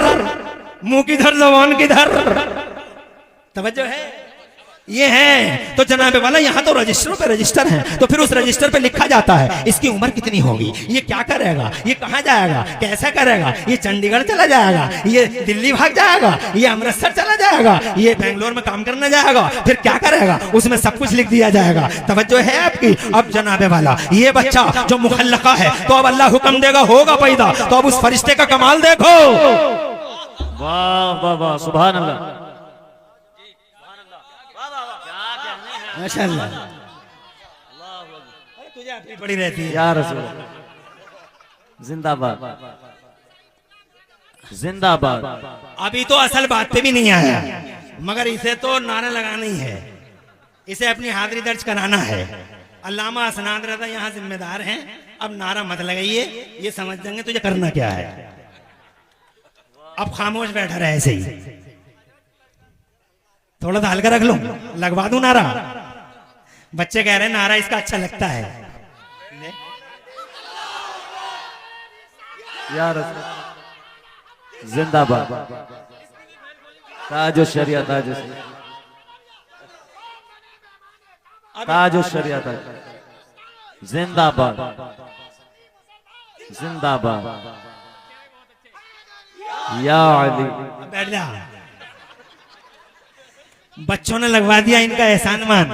منہ کدھر, زبان کدھر. توجہ ہے, یہ ہیں. تو جناب والا یہاں تو رجسٹر پہ رجسٹر ہیں, تو پھر اس رجسٹر پہ لکھا جاتا ہے اس کی عمر کتنی ہوگی, یہ کیا کرے گا, یہ کہاں جائے گا, کیسا کرے گا, یہ چنڈی گڑھ چلا جائے گا, یہ دلی بھاگ جائے گا, یہ امرتسر چلا جائے گا, یہ بنگلور میں کام کرنے جائے گا, پھر کیا کرے گا, اس میں سب کچھ لکھ دیا جائے گا. توجہ ہے آپ کی. اب جناب والا یہ بچہ جو مخلقہ ہے تو اب اللہ حکم دے گا ہوگا پیدا, تو اب اس فرشتے کا کمال دیکھو. واہ واہ واہ, سبحان اللہ. ماشاء اللہ, تجھے اپنی پڑی رہتی ہے. یا رسول اللہ, زندہ باد, زندہ باد. ابھی تو اصل بات پہ بھی نہیں آیا, مگر اسے تو نعرہ لگانا ہی ہے, اسے اپنی حاضری درج کرانا ہے. علامہ اسناد رضا یہاں ذمہ دار ہیں. اب نعرہ مت لگائیے, یہ سمجھ جائیں گے تجھے کرنا کیا ہے. اب خاموش بیٹھا رہے ایسے ہی, تھوڑا سا ہلکا رکھ لوں, لگوا دوں نعرہ. بچے کہہ رہے ہیں نعرہ اس کا اچھا لگتا ہے. یا رسول, زندہ باد, تاج الشریعہ, تاج الشریعہ, تاج الشریعہ, زندہ باد, زندہ باد. یا علی, بیٹھ جا. بچوں نے لگوا دیا ان کا احسان مان.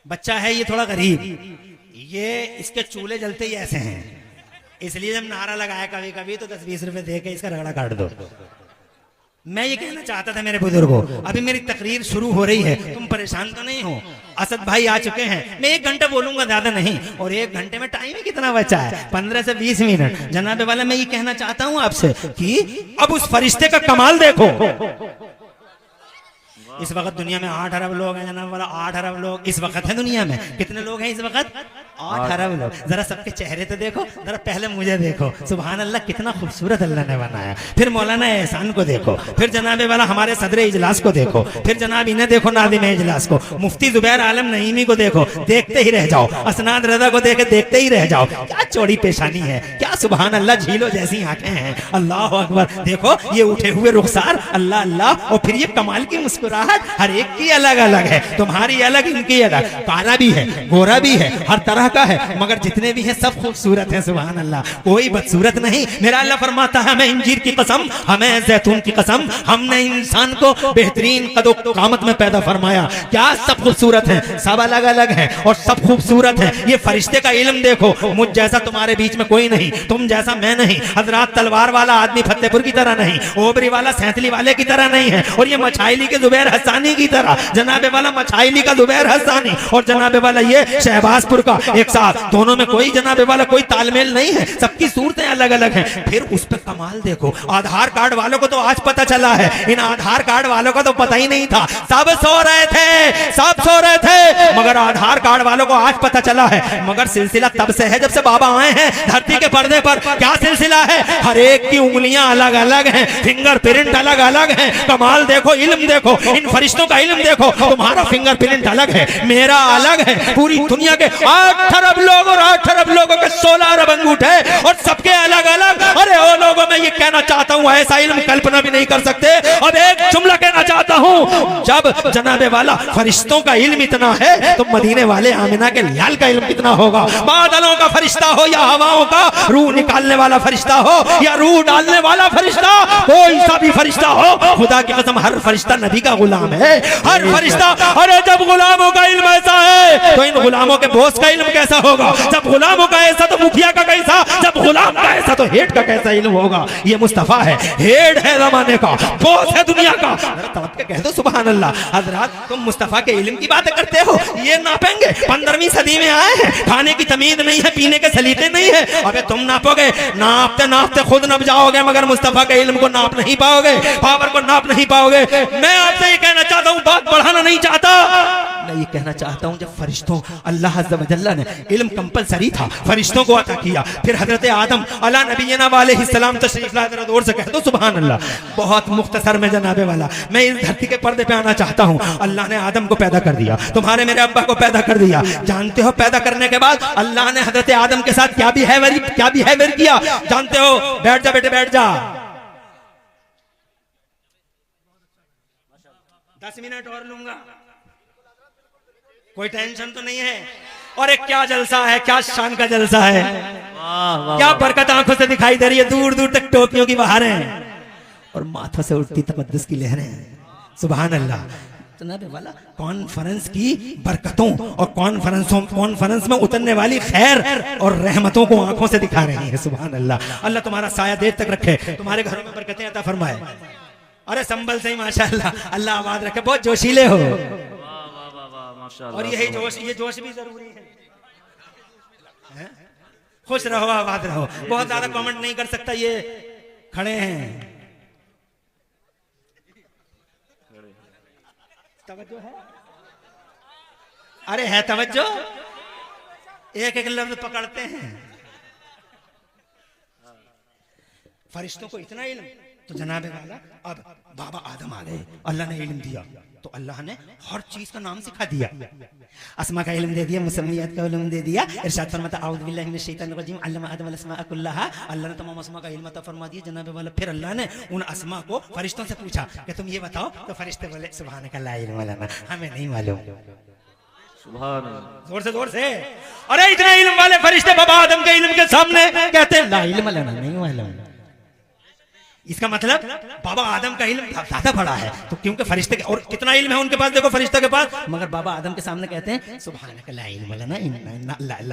بچہ ہے یہ تھوڑا غریب, یہ اس کے چولہے جلتے ہی ایسے ہیں, اس لیے جب نعرہ لگایا کبھی کبھی تو 10-20 روپے دے کے اس کا رگڑا کاٹ دو. میں یہ کہنا چاہتا تھا میرے بزرگوں, ابھی میری تقریر شروع ہو رہی ہے, تم پریشان تو نہیں ہو. اسد بھائی آ چکے ہیں, میں 1 گھنٹہ بولوں گا, زیادہ نہیں, اور 1 گھنٹے میں ٹائم ہی کتنا بچا ہے, 15 سے 20 منٹ. جناب والا میں یہ کہنا چاہتا ہوں آپ سے کہ اب اس فرشتے کا کمال دیکھو. اس وقت دنیا میں 8 ارب لوگ ہیں جناب والا, 8 ارب لوگ اس وقت ہے دنیا میں. کتنے لوگ ہیں اس وقت, 8 ارب لوگ. ذرا سب کے چہرے تو دیکھو, ذرا پہلے مجھے دیکھو. سبحان اللہ, کتنا خوبصورت اللہ نے بنایا. پھر مولانا احسان کو دیکھو, پھر جناب والا ہمارے صدر اجلاس کو دیکھو, پھر جناب انہیں دیکھو ناظم اجلاس کو, مفتی زبیر عالم نعیمی کو دیکھو, دیکھتے ہی رہ جاؤ. اسناد رضا کو دیکھے دیکھتے ہی رہ جاؤ. کیا چوڑی پیشانی ہے, کیا سبحان اللہ جھیلوں جیسی آنکھیں ہیں. اللہ اکبر. دیکھو یہ اٹھے ہوئے رخسار, اللہ اللہ, اور پھر یہ کمال کی مسکراہٹ, ہر ایک کی الگ الگ ہے. تمہاری الگ, ان کی الگ. کالا بھی ہے, گورا بھی ہے, ہر طرح اللہ کا ہے مگر جتنے بھی ہیں سب خوبصورت ہیں سبحان اللہ کوئی بدصورت نہیں میرا اللہ فرماتا ہے ہمیں انجیر کی قسم ہمیں زیتون کی قسم ہم نے انسان کو بہترین قد و قامت میں پیدا فرمایا کیا سب خوبصورت ہیں سب الگ الگ ہیں اور سب خوبصورت ہیں یہ فرشتے کا علم دیکھو مجھ جیسا تمہارے بیچ میں کوئی نہیں تم جیسا میں نہیں حضرات تلوار والا آدمی فتح پور کی طرح نہیں اوبری والا سینتلی والے کی طرح نہیں ہے اور یہ مچھائلی کے زبیر حسانی کی طرح جناب والا مچھائلی کا زبیر حسانی اور جناب والا یہ شہباز پور کا ایک ساتھ دونوں میں کوئی جناب والا کوئی تال میل نہیں ہے سب کی صورتیں الگ الگ ہیں پھر اس پہ کمال دیکھو آدھار کارڈ والوں کو تو آج پتہ چلا ہے ان آدھار کارڈ والوں کا تو پتہ ہی نہیں تھا سب سو رہے تھے مگر آدھار کارڈ والوں کو آج پتہ چلا ہے مگر سلسلہ تب سے ہے جب سے بابا آئے ہیں دھرتی کے پردے پر کیا سلسلہ ہے ہر ایک کی انگلیاں الگ الگ ہیں فنگر پرنٹ الگ الگ ہیں کمال دیکھو علم دیکھو ان فرشتوں کا علم دیکھو تمہارا فنگر پرنٹ الگ ہے میرا الگ ہے پوری دنیا کے 8 ارب لوگ اور 8 ارب لوگوں کے 16 ارب انگوٹھے اور سب کے الگ الگ ارے او لوگوں میں یہ کہنا چاہتا ہوں ایسا علم کلپنا بھی نہیں کر سکتے اب ایک جملہ کہنا چاہتا ہوں جب جناب والا فرشتوں کا علم اتنا ہے تو مدینے والے آمنہ کے لال کا علم کتنا ہوگا بادلوں کا فرشتہ ہو یا ہواؤں کا روح نکالنے والا فرشتہ ہو یا روح ڈالنے والا فرشتہ کوئی سا بھی فرشتہ ہو خدا کی قسم ہر فرشتہ نبی کا غلام ہے ہر فرشتہ ارے جب غلاموں کا علم ایسا ہے تو ان غلاموں کے بوس کا علم کیسا ہوگا جب غلاموں کا ایسا تو مکھیا کا کیسا جب غلام کا ایسا تو ہیڈ کا کیسا علم ہوگا یہ مصطفیٰ ہے ہیڈ ہے زمانے کا بوس ہے دنیا کا توقع کہہ دو سبحان اللہ حضرات تم مصطفیٰ کے علم کی باتیں کرتے ہو یہ ناپیں گے 15ویں صدی میں آئے ہیں کھانے کی تمیز نہیں ہے پینے کے سلیقے نہیں ہے ابے تم ناپو گے ناپتے ناپتے خود نپ جاؤ گے مگر مصطفیٰ کے علم کو ناپ نہیں پاؤ گے پاور کو ناپ نہیں پاؤ گے میں آپ سے یہ کہنا چاہتا ہوں بات بڑھانا نہیں چاہتا میں یہ کہنا چاہتا ہوں جب فرشتوں اللہ عز و جل نے علم کمپلسری تھا فرشتوں کو عطا کیا پھر حضرت آدم علی نبینا علیہ السلام تشریف لائے ذرا دور سے کہہ دو سبحان اللہ بہت مختصر میں جناب والا میں اس دھرتی کے پردے پہ آنا چاہتا ہوں اللہ نے آدم کو پیدا کر دیا تمہارے میرے ابا کو پیدا کر دیا جانتے ہو پیدا کرنے کے بعد اللہ نے حضرت آدم کے ساتھ کیا بیہیویئر کیا جانتے ہو بیٹھ جا بیٹے بیٹھ جا 10 منٹ اور لوں گا کوئی ٹینشن تو نہیں ہے اور ایک کیا جلسہ ہے کیا شان کا جلسہ ہے کیا برکت آنکھوں سے دکھائی دے رہی ہے دور دور تک ٹوپیوں کی بہاریں اور ماتھوں سے اٹھتی تقدس کی لہریں سبحان اللہ جناب والا کانفرنس کی برکتوں اور کانفرنس میں اترنے والی خیر اور رحمتوں کو آنکھوں سے دکھا رہی ہے سبحان اللہ اللہ تمہارا سایہ دیر تک رکھے تمہارے گھروں میں برکتیں عطا فرمائے ارے سنبل سے ہی ماشاءاللہ اللہ آباد رکھے بہت جوشیلے ہو اور یہی جوش یہ جوش بھی ضروری ہے خوش رہو آباد رہو بہت زیادہ کامنٹ نہیں کر سکتا یہ کھڑے ہیں توجہ ہے ارے ہے توجہ ایک ایک لفظ پکڑتے ہیں فرشتوں کو اتنا علم تو جناب والا اب بابا آدم آ گئے اللہ نے علم دیا تو اللہ نے ہر چیز کا نام سکھا دیا اسماء کا علم دے دیا مسمیات کا علم دے دیا ارشاد فرماتا اعوذ باللہ من الشیطان الرجیم علم آدم الاسماء کلھا اللہ نے تمام اسماء کا علم عطا فرما دیا جناب والا پھر اللہ نے ان اسماء کو فرشتوں سے پوچھا کہ تم یہ بتاؤ تو فرشتے بولے سبحانک لا علم لنا ہمیں نہیں معلوم سبحان اللہ زور سے ارے اتنے علم والے فرشتے بابا آدم کے علم کے سامنے کہتے ہیں لا علم لنا نہیں معلوم اس کا مطلب بابا آدم کا علم زیادہ بڑا ہے تو کیونکہ فرشتے اور کتنا علم ہے ان کے پاس دیکھو فرشتہ کے پاس مگر بابا آدم کے سامنے کہتے ہیں سبحانک لا علم لنا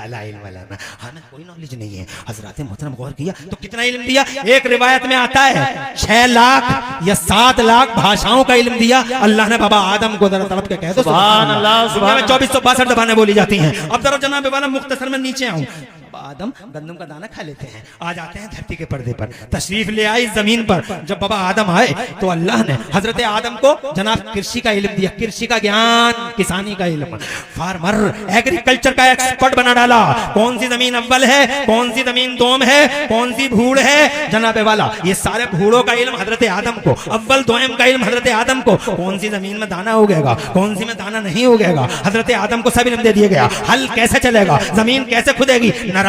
لا علم لنا ہمیں کوئی نالج نہیں ہے حضرات محترم غور کیا تو کتنا علم دیا ایک روایت میں آتا ہے 6 لاکھ یا 7 لاکھ بھاشاؤں کا علم دیا اللہ نے بابا آدم کو ذرا طلب کے کہہ دو سبحان اللہ دنیا میں 2462 زبانیں بولی جاتی ہیں اب ذرا جناب والا مختصر میں نیچے آؤں آدم گندم کا دانہ کھا لیتے ہیں آ جاتے ہیں دھرتی کے پردے پر تشریف لے آئی زمین پر جب بابا آدم آئے تو اللہ نے حضرت آدم کو جناب کرشی کا علم دیا کرشی کا گیان کسانی کا علم فارمر ایگریکلچر کا ایکسپرٹ بنا ڈالا کون سی زمین اول ہے کون سی زمین دوم ہے کون سی بھوڑ ہے جناب والا یہ سارے بھوڑوں کا علم حضرت آدم کو اول دوم کا علم حضرت آدم کو کون سی زمین میں دانہ اگے گا کون سی میں دانہ نہیں اگے گا حضرت آدم کو سب علم دے دیا گیا ہل کیسے چلے گا زمین کیسے کھدے گی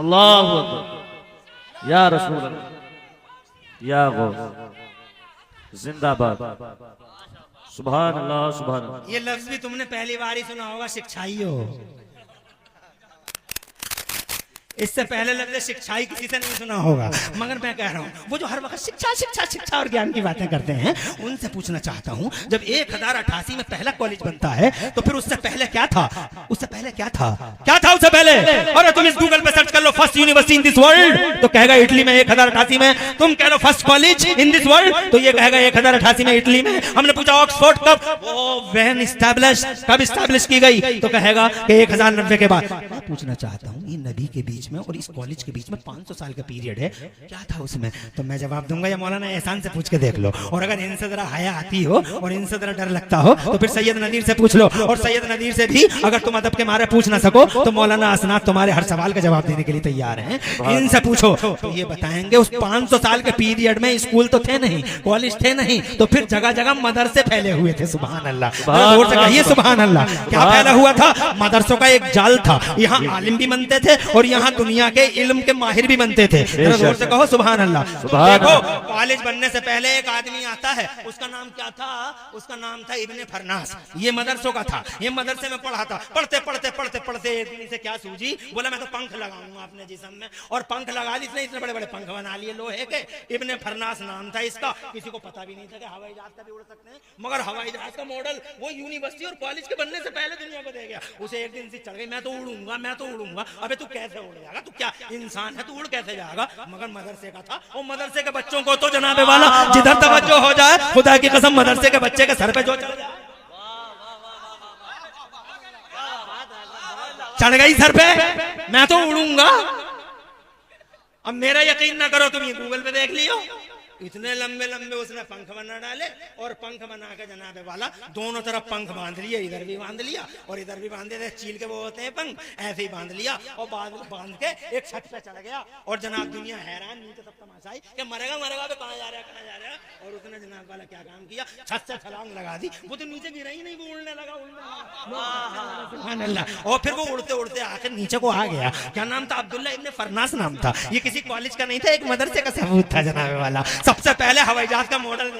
اللہ اکبر یا رسول اللہ یا غوث زندہ باد سبحان اللہ سبحان اللہ. یہ لفظ بھی تم نے پہلی بار ہی سنا ہوگا، شکچھائی ہو. اس سے پہلے لفظ شکچھائی کسی سے نہیں سنا ہوگا. مگر میں کہہ رہا ہوں وہ جو ہر وقت شکچھا شکچھا شکچھا اور گیان کی باتیں کرتے ہیں ان سے پوچھنا چاہتا ہوں، جب 1088 میں پہلا کالج بنتا ہے تو پھر اس سے پہلے کیا تھا؟ اس سے پہلے کیا تھا؟ کیا تھا اس سے پہلے؟ اور تم اس گوگل پہ سرچ کر لو first university in this world تو کہے گا اٹلی میں 1088 میں. تم کہہ لو first college in this world تو یہ کہے گا 1088 میں اٹلی میں. ہم نے پوچھا آکسفورڈ کب؟ وہ وین اسٹیبلش کب اسٹیبلش کی گئی تو کہے گا کہ 1090 کے بعد. میں پوچھنا چاہتا ہوں یہ نبی کے بیچ میں اور اس کالج کے بیچ میں 500 سال کا پیریڈ ہے، کیا تھا اس میں؟ تو میں جواب دوں گا یا مولانا احسان سے پوچھ کے دیکھ لو. اور اگر ان سے ذرا حیا آتی ہو اور ان سے ذرا ڈر لگتا ہو تو پھر سید نذیر سے پوچھ لو. اور سید نذیر سے بھی اگر تم ادب کے مارے پوچھ نہ سکو تو مولانا اسناد تمہارے ہر سوال کا جواب دینے کے لیے تیار ہیں. ان سے پوچھو تو یہ بتائیں گے اس 500 سال کے پیریڈ میں اسکول تو تھے نہیں، کالج تھے نہیں، تو پھر جگہ جگہ مدرسے پھیلے ہوئے تھے. سبحان اللہ، زور سے کہیے سبحان اللہ. کیا پھیلا ہوا تھا؟ مدرسوں کا ایک جال تھا. یہاں عالم بھی بنتے تھے اور یہاں دنیا کے علم کے ماہر بھی بنتے تھے. زور سے کہو سبحان اللہ. دیکھو کالج بننے سے پہلے ایک آدمی آتا ہے، اس کا نام کیا تھا؟ اس کا نام تھا ابن فرناس. یہ مدرسوں کا تھا، یہ مدرسے میں پڑھا تھا. پڑھتے پڑھتے پڑھتے پڑھتے ایک دن سے کیا سوجی، بولا میں تو پنکھ لگاؤں گا اپنے جسم میں. اور پنکھ لگا لی، اتنے بڑے بڑے پنکھ بنا لیے لوہے کے. ابن فرناس نام تھا اس کا. کسی کو پتا بھی نہیں تھا کہ ہوائی جہاز کا بھی اڑ سکتے ہیں، مگر ہوائی جہاز کا ماڈل وہ یونیورسٹی اور کالج کے بننے سے پہلے دنیا کو دے گیا. اسے ایک دن سے چڑھ گئی میں تو اڑوں گا میں تو اڑوں گا. ابے تو کیسے اڑ جائے گا؟ تو کیا انسان ہے؟ تو اڑ کیسے جائے گا؟ مگر مدرسے کا تھا. اور مدرسے کے بچوں کو تو جناب والا جدھر توجہ ہو جائے خدا کی قسم مدرسے کے بچے کے سر پہ جو چڑھ جائے، چڑھ گئی سر پہ میں تو اڑوں گا. اب میرا یقین نہ کرو تم یہ گوگل پہ دیکھ لیو. اتنے لمبے لمبے اس نے پنکھ بنا ڈالے اور پنکھ بنا کے جناب والا دونوں طرف پنکھ باندھ لیے. ادھر بھی باندھ لیا اور ادھر بھی باندھے تھے چیل کے وہ ہوتے ہیں پنکھ، ایسے ہی باندھ لیا اور باندھ کے ایک چھت پہ چڑھ گیا. اور جناب دنیا حیران، نیچے سب تماشائی کہ مرے گا کہاں جا رہا ہے کہاں جا رہا ہے. اور اس نے جناب والا کیا کام کیا، چھت سے چھلانگ لگا دی. وہ تو نیچے گرا ہی نہیں، وہ اڑنے لگا سبحان اللہ. اور پھر وہ اڑتے اڑتے آخر نیچے کو آ گیا. کیا نام تھا؟ عبداللہ ابن فرناس نام تھا. یہ کسی کالج کا نہیں تھا، ایک مدرسے کا ثبوت تھا جناب والا. سب سے پہلے ہوائی جہاز کا ماڈل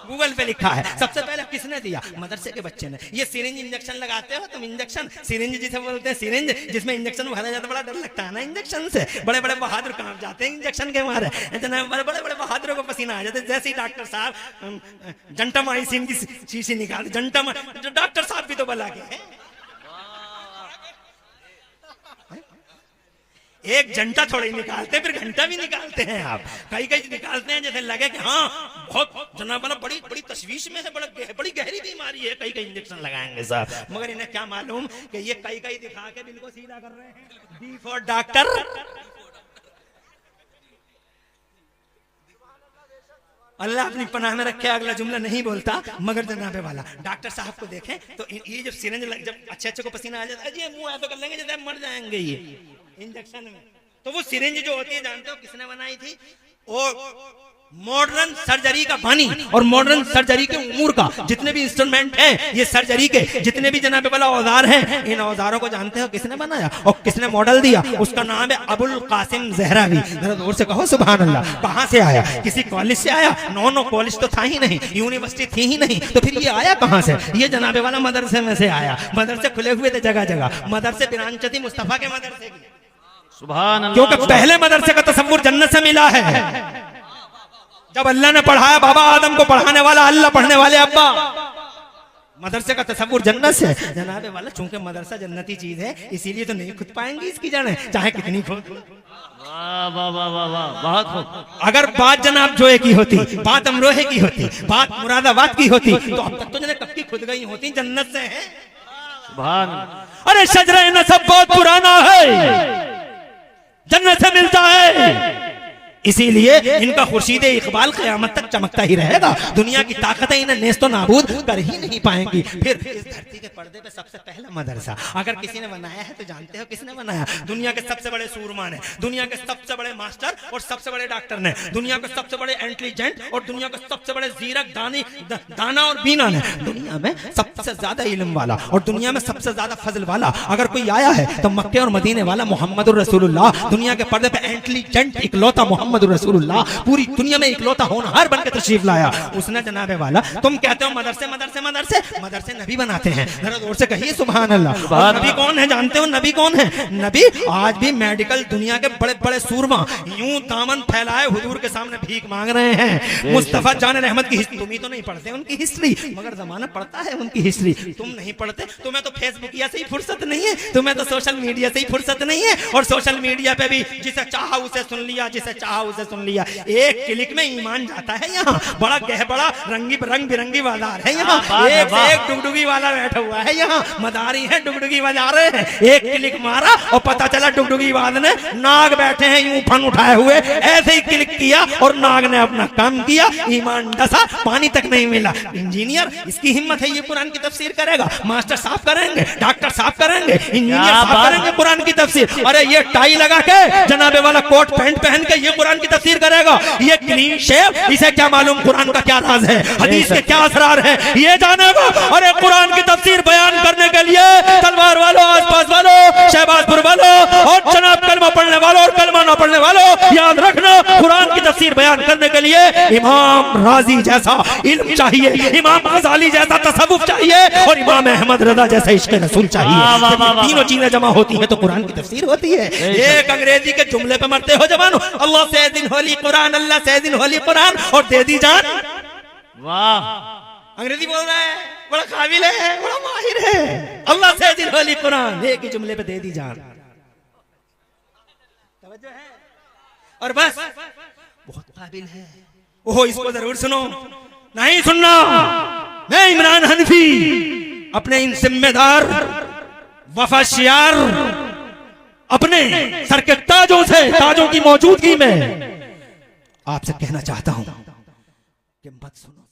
گوگل پہ لکھا ہے. سب سے پہلے کس نے دیا؟ مدرسے کے بچے نے. یہ سرنج انجیکشن لگاتے ہو تم، انجیکشن سرنج جسے بولتے ہیں، سرنج جس میں انجیکشن بھرا جاتا ہے. بڑا ڈر لگتا ہے نا انجیکشن سے. بڑے بڑے بہادر کانپ جاتے ہیں انجیکشن کے مارے. بڑے بڑے بہادروں کو پسینہ آ جاتے ہیں. جیسے ہی ڈاکٹر صاحب جنٹامائسین کی شیشی نکال، ڈاکٹر صاحب بھی تو بلا کے ہیں. ایک گھنٹہ تھوڑی نکالتے، پھر گھنٹہ بھی نکالتے ہیں. آپ کئی نکالتے ہیں جیسے لگے کہ ہاں بہت جناب والا بڑی بڑی تشویش میں ہے، بڑی گہری بیماری ہے. کئی انجیکشن لگائیں گے صاحب، مگر انہیں کیا معلوم کہ یہ کئی دکھا کے دل کو سیدھا کر رہے ہیں. D four doctor. اللہ اپنی پناہ میں رکھے. اگلا جملہ نہیں بولتا مگر جناب والا ڈاکٹر صاحب کو دیکھیں تو یہ جب سرنج جب اچھے کو پسینہ آ جاتا ہے جی منہ ایسا کر لیں گے جیسے مر جائیں گے یہ انجیکشن میں. تو وہ سرنج جو ہوتی ہے جانتے ہو کس نے بنائی تھی؟ اور ماڈرن سرجری کا بانی اور ماڈرن سرجری کے امور کا جتنے بھی انسٹرومنٹ ہیں، یہ سرجری کے جتنے بھی جناب والا اوزار ہیں، ان اوزاروں کو جانتے ہو کس نے بنایا اور کس نے ماڈل دیا؟ اس کا نام ہے ابو القاسم زہراوی. ذرا زور سے کہو سبحان اللہ. کہاں سے آیا؟ کسی کالج سے آیا؟ نو کالج تو تھا ہی نہیں، یونیورسٹی تھی ہی نہیں. تو پھر یہ آیا کہاں سے؟ یہ جناب والا مدرسے میں سے آیا. مدرسے کھلے ہوئے تھے جگہ جگہ. مدرسے برانچ تھی مصطفیٰ کے مدرسے کی، سبحان اللہ. کیونکہ پہلے مدرسے کا تصور جنت سے ملا ہے. جب اللہ نے پڑھایا بابا آدم کو پڑھانے والا اللہ، پڑھنے والے ابا. مدرسے کا تصور جنت سے. جناب والا چونکہ مدرسہ جنتی چیز ہے اسی لیے تو نہیں کھد پائیں گی اس کی جڑیں چاہے کتنی کھود. بہت خوب. اگر بات جناب جوئے کی ہوتی، بات امروہے کی ہوتی، بات مراد آباد کی ہوتی تو اب تک تو جنہیں کب کی کھد گئی ہوتی. جنت سے ہے. سبحان اللہ. ارے شجرہ نسب بہت پرانا ہے، جنت سے ملتا ہے. اسی لیے ان کا خورشید اقبال قیامت تک چمکتا ہی رہے گا. دنیا کی طاقتیں انہیں نیست و نابود کر ہی نہیں پائیں گی. پھر اس دھرتی کے پردے پہ سب سے پہلا مدرسہ اگر کسی نے بنایا ہے تو جانتے ہو کس نے بنایا؟ دنیا کے سب سے بڑے سورما نے, دنیا کے سب سے بڑے ماسٹر اور سب سے بڑے ڈاکٹر نے, دنیا کے سب سے بڑے انٹیلیجنٹ اور دنیا کے سب سے بڑے زیرک دانا اور بینا نے, دنیا میں سب سے زیادہ علم والا اور دنیا میں سب سے زیادہ فضل والا اگر کوئی آیا ہے تو مکے اور مدینے والا محمد الرسول اللہ. دنیا کے پردے پہ انٹیلیجنٹ اکلوتا محمد الرسول اللہ پوری دنیا میں اکلوتا ہونہار بن کے تشریف لایا. اس نے جناب والا, تم کہتے ہو مدرسے مدرسے مدرسے, مدرسے نبی بناتے ہیں. ذرا زور سے کہیے سبحان اللہ. اور نبی کون ہے جانتے ہو؟ نبی کون ہے؟ نبی آج بھی میڈیکل دنیا کے بڑے بڑے سورما یوں دامن پھیلائے حضور کے سامنے بھیک مانگ رہے ہیں. مصطفیٰ جان رحمت کی تم ہی تو نہیں پڑھتے ان کی ہسٹری, مگر زمانہ پڑھتا ہے ان کی ہسٹری. تم نہیں پڑھتے, تمہیں تو فیس بک سے ہی فرصت نہیں ہے, تمہیں تو سوشل میڈیا سے ہی فرصت نہیں ہے. اور سوشل میڈیا پہ بھی جسے چاہا اسے سن لیا, جسے چاہا اسے سن لیا. ایک کلک میں ایمان جاتا ہے. یہاں بڑا گہبڑا رنگ برنگی بازار ہے. یہاں ایک سے ایک ڈگڈگی والا بیٹھا ہوا ہے. یہاں مداری ہیں ڈگڈگی بجا رہے ہیں. ایک کلک مارا اور پتا چلا ڈگڈگی باز نے ناگ بیٹھے ہیں یوں پھن اٹھائے ہوئے, ایسے ہی کلک کیا اور ناگ نے اپنا کام کیا, ایمان ڈسا, پانی تک نہیں ملا. انجینئر اس کی ہمت ہے یہ قرآن کی تفسیر کرے گا, ماسٹر صاف کریں گے, ڈاکٹر صاف کریں گے, انجینئر صاف کریں گے قرآن کی تفسیر. ارے یہ ٹائی لگا کے جناب والا کوٹ پینٹ پہن کے یہ قرآن کی تفسیر کرے گا. یہ کلین شیو, اسے کیا معلوم قرآن کا کیا راز ہے, حدیث کے کیا اسرار ہیں, یہ جانے گا. ارے قرآن کی تفسیر بیان کرنے کے لیے تلوار والوں, آس پاس والوں, شہباز پور والوں اور جناب کلمہ پڑھنے والوں اور کلمہ نہ پڑھنے والوں, یاد رکھنا قرآن کی تفسیر بیان کرنے کے لیے امام راضی جیسا علم چاہیے, امام غزالی جیسا تصوف چاہیے اور امام احمد رضا جیسا عشق رسول چاہیے. تینوں چیزیں جمع ہوتی ہیں تو قرآن کی تفسیر ہوتی ہے. ایک انگریزی کے جملے پہ مرتے ہو جوانو, اللہ سے دن ہولی قرآن, اللہ سے دن ہولی قرآن, اور دے دی جان. واہ, انگریزی بول رہا ہے, بڑا قابل ہے, بڑا ماہر ہے. اللہ سے دن ہولی قرآن, ایک ہی جملے پہ دے دی جان. توجہ ہے اور بس بہت قابل ہے. وہ اس کو ضرور سنو, نہیں سننا. میں عمران حنفی اپنے ان ذمہ دار وفا شیار اپنے سر کے تاجوں سے, تاجوں کی موجودگی میں آپ سے کہنا چاہتا ہوں کہ مت سنو.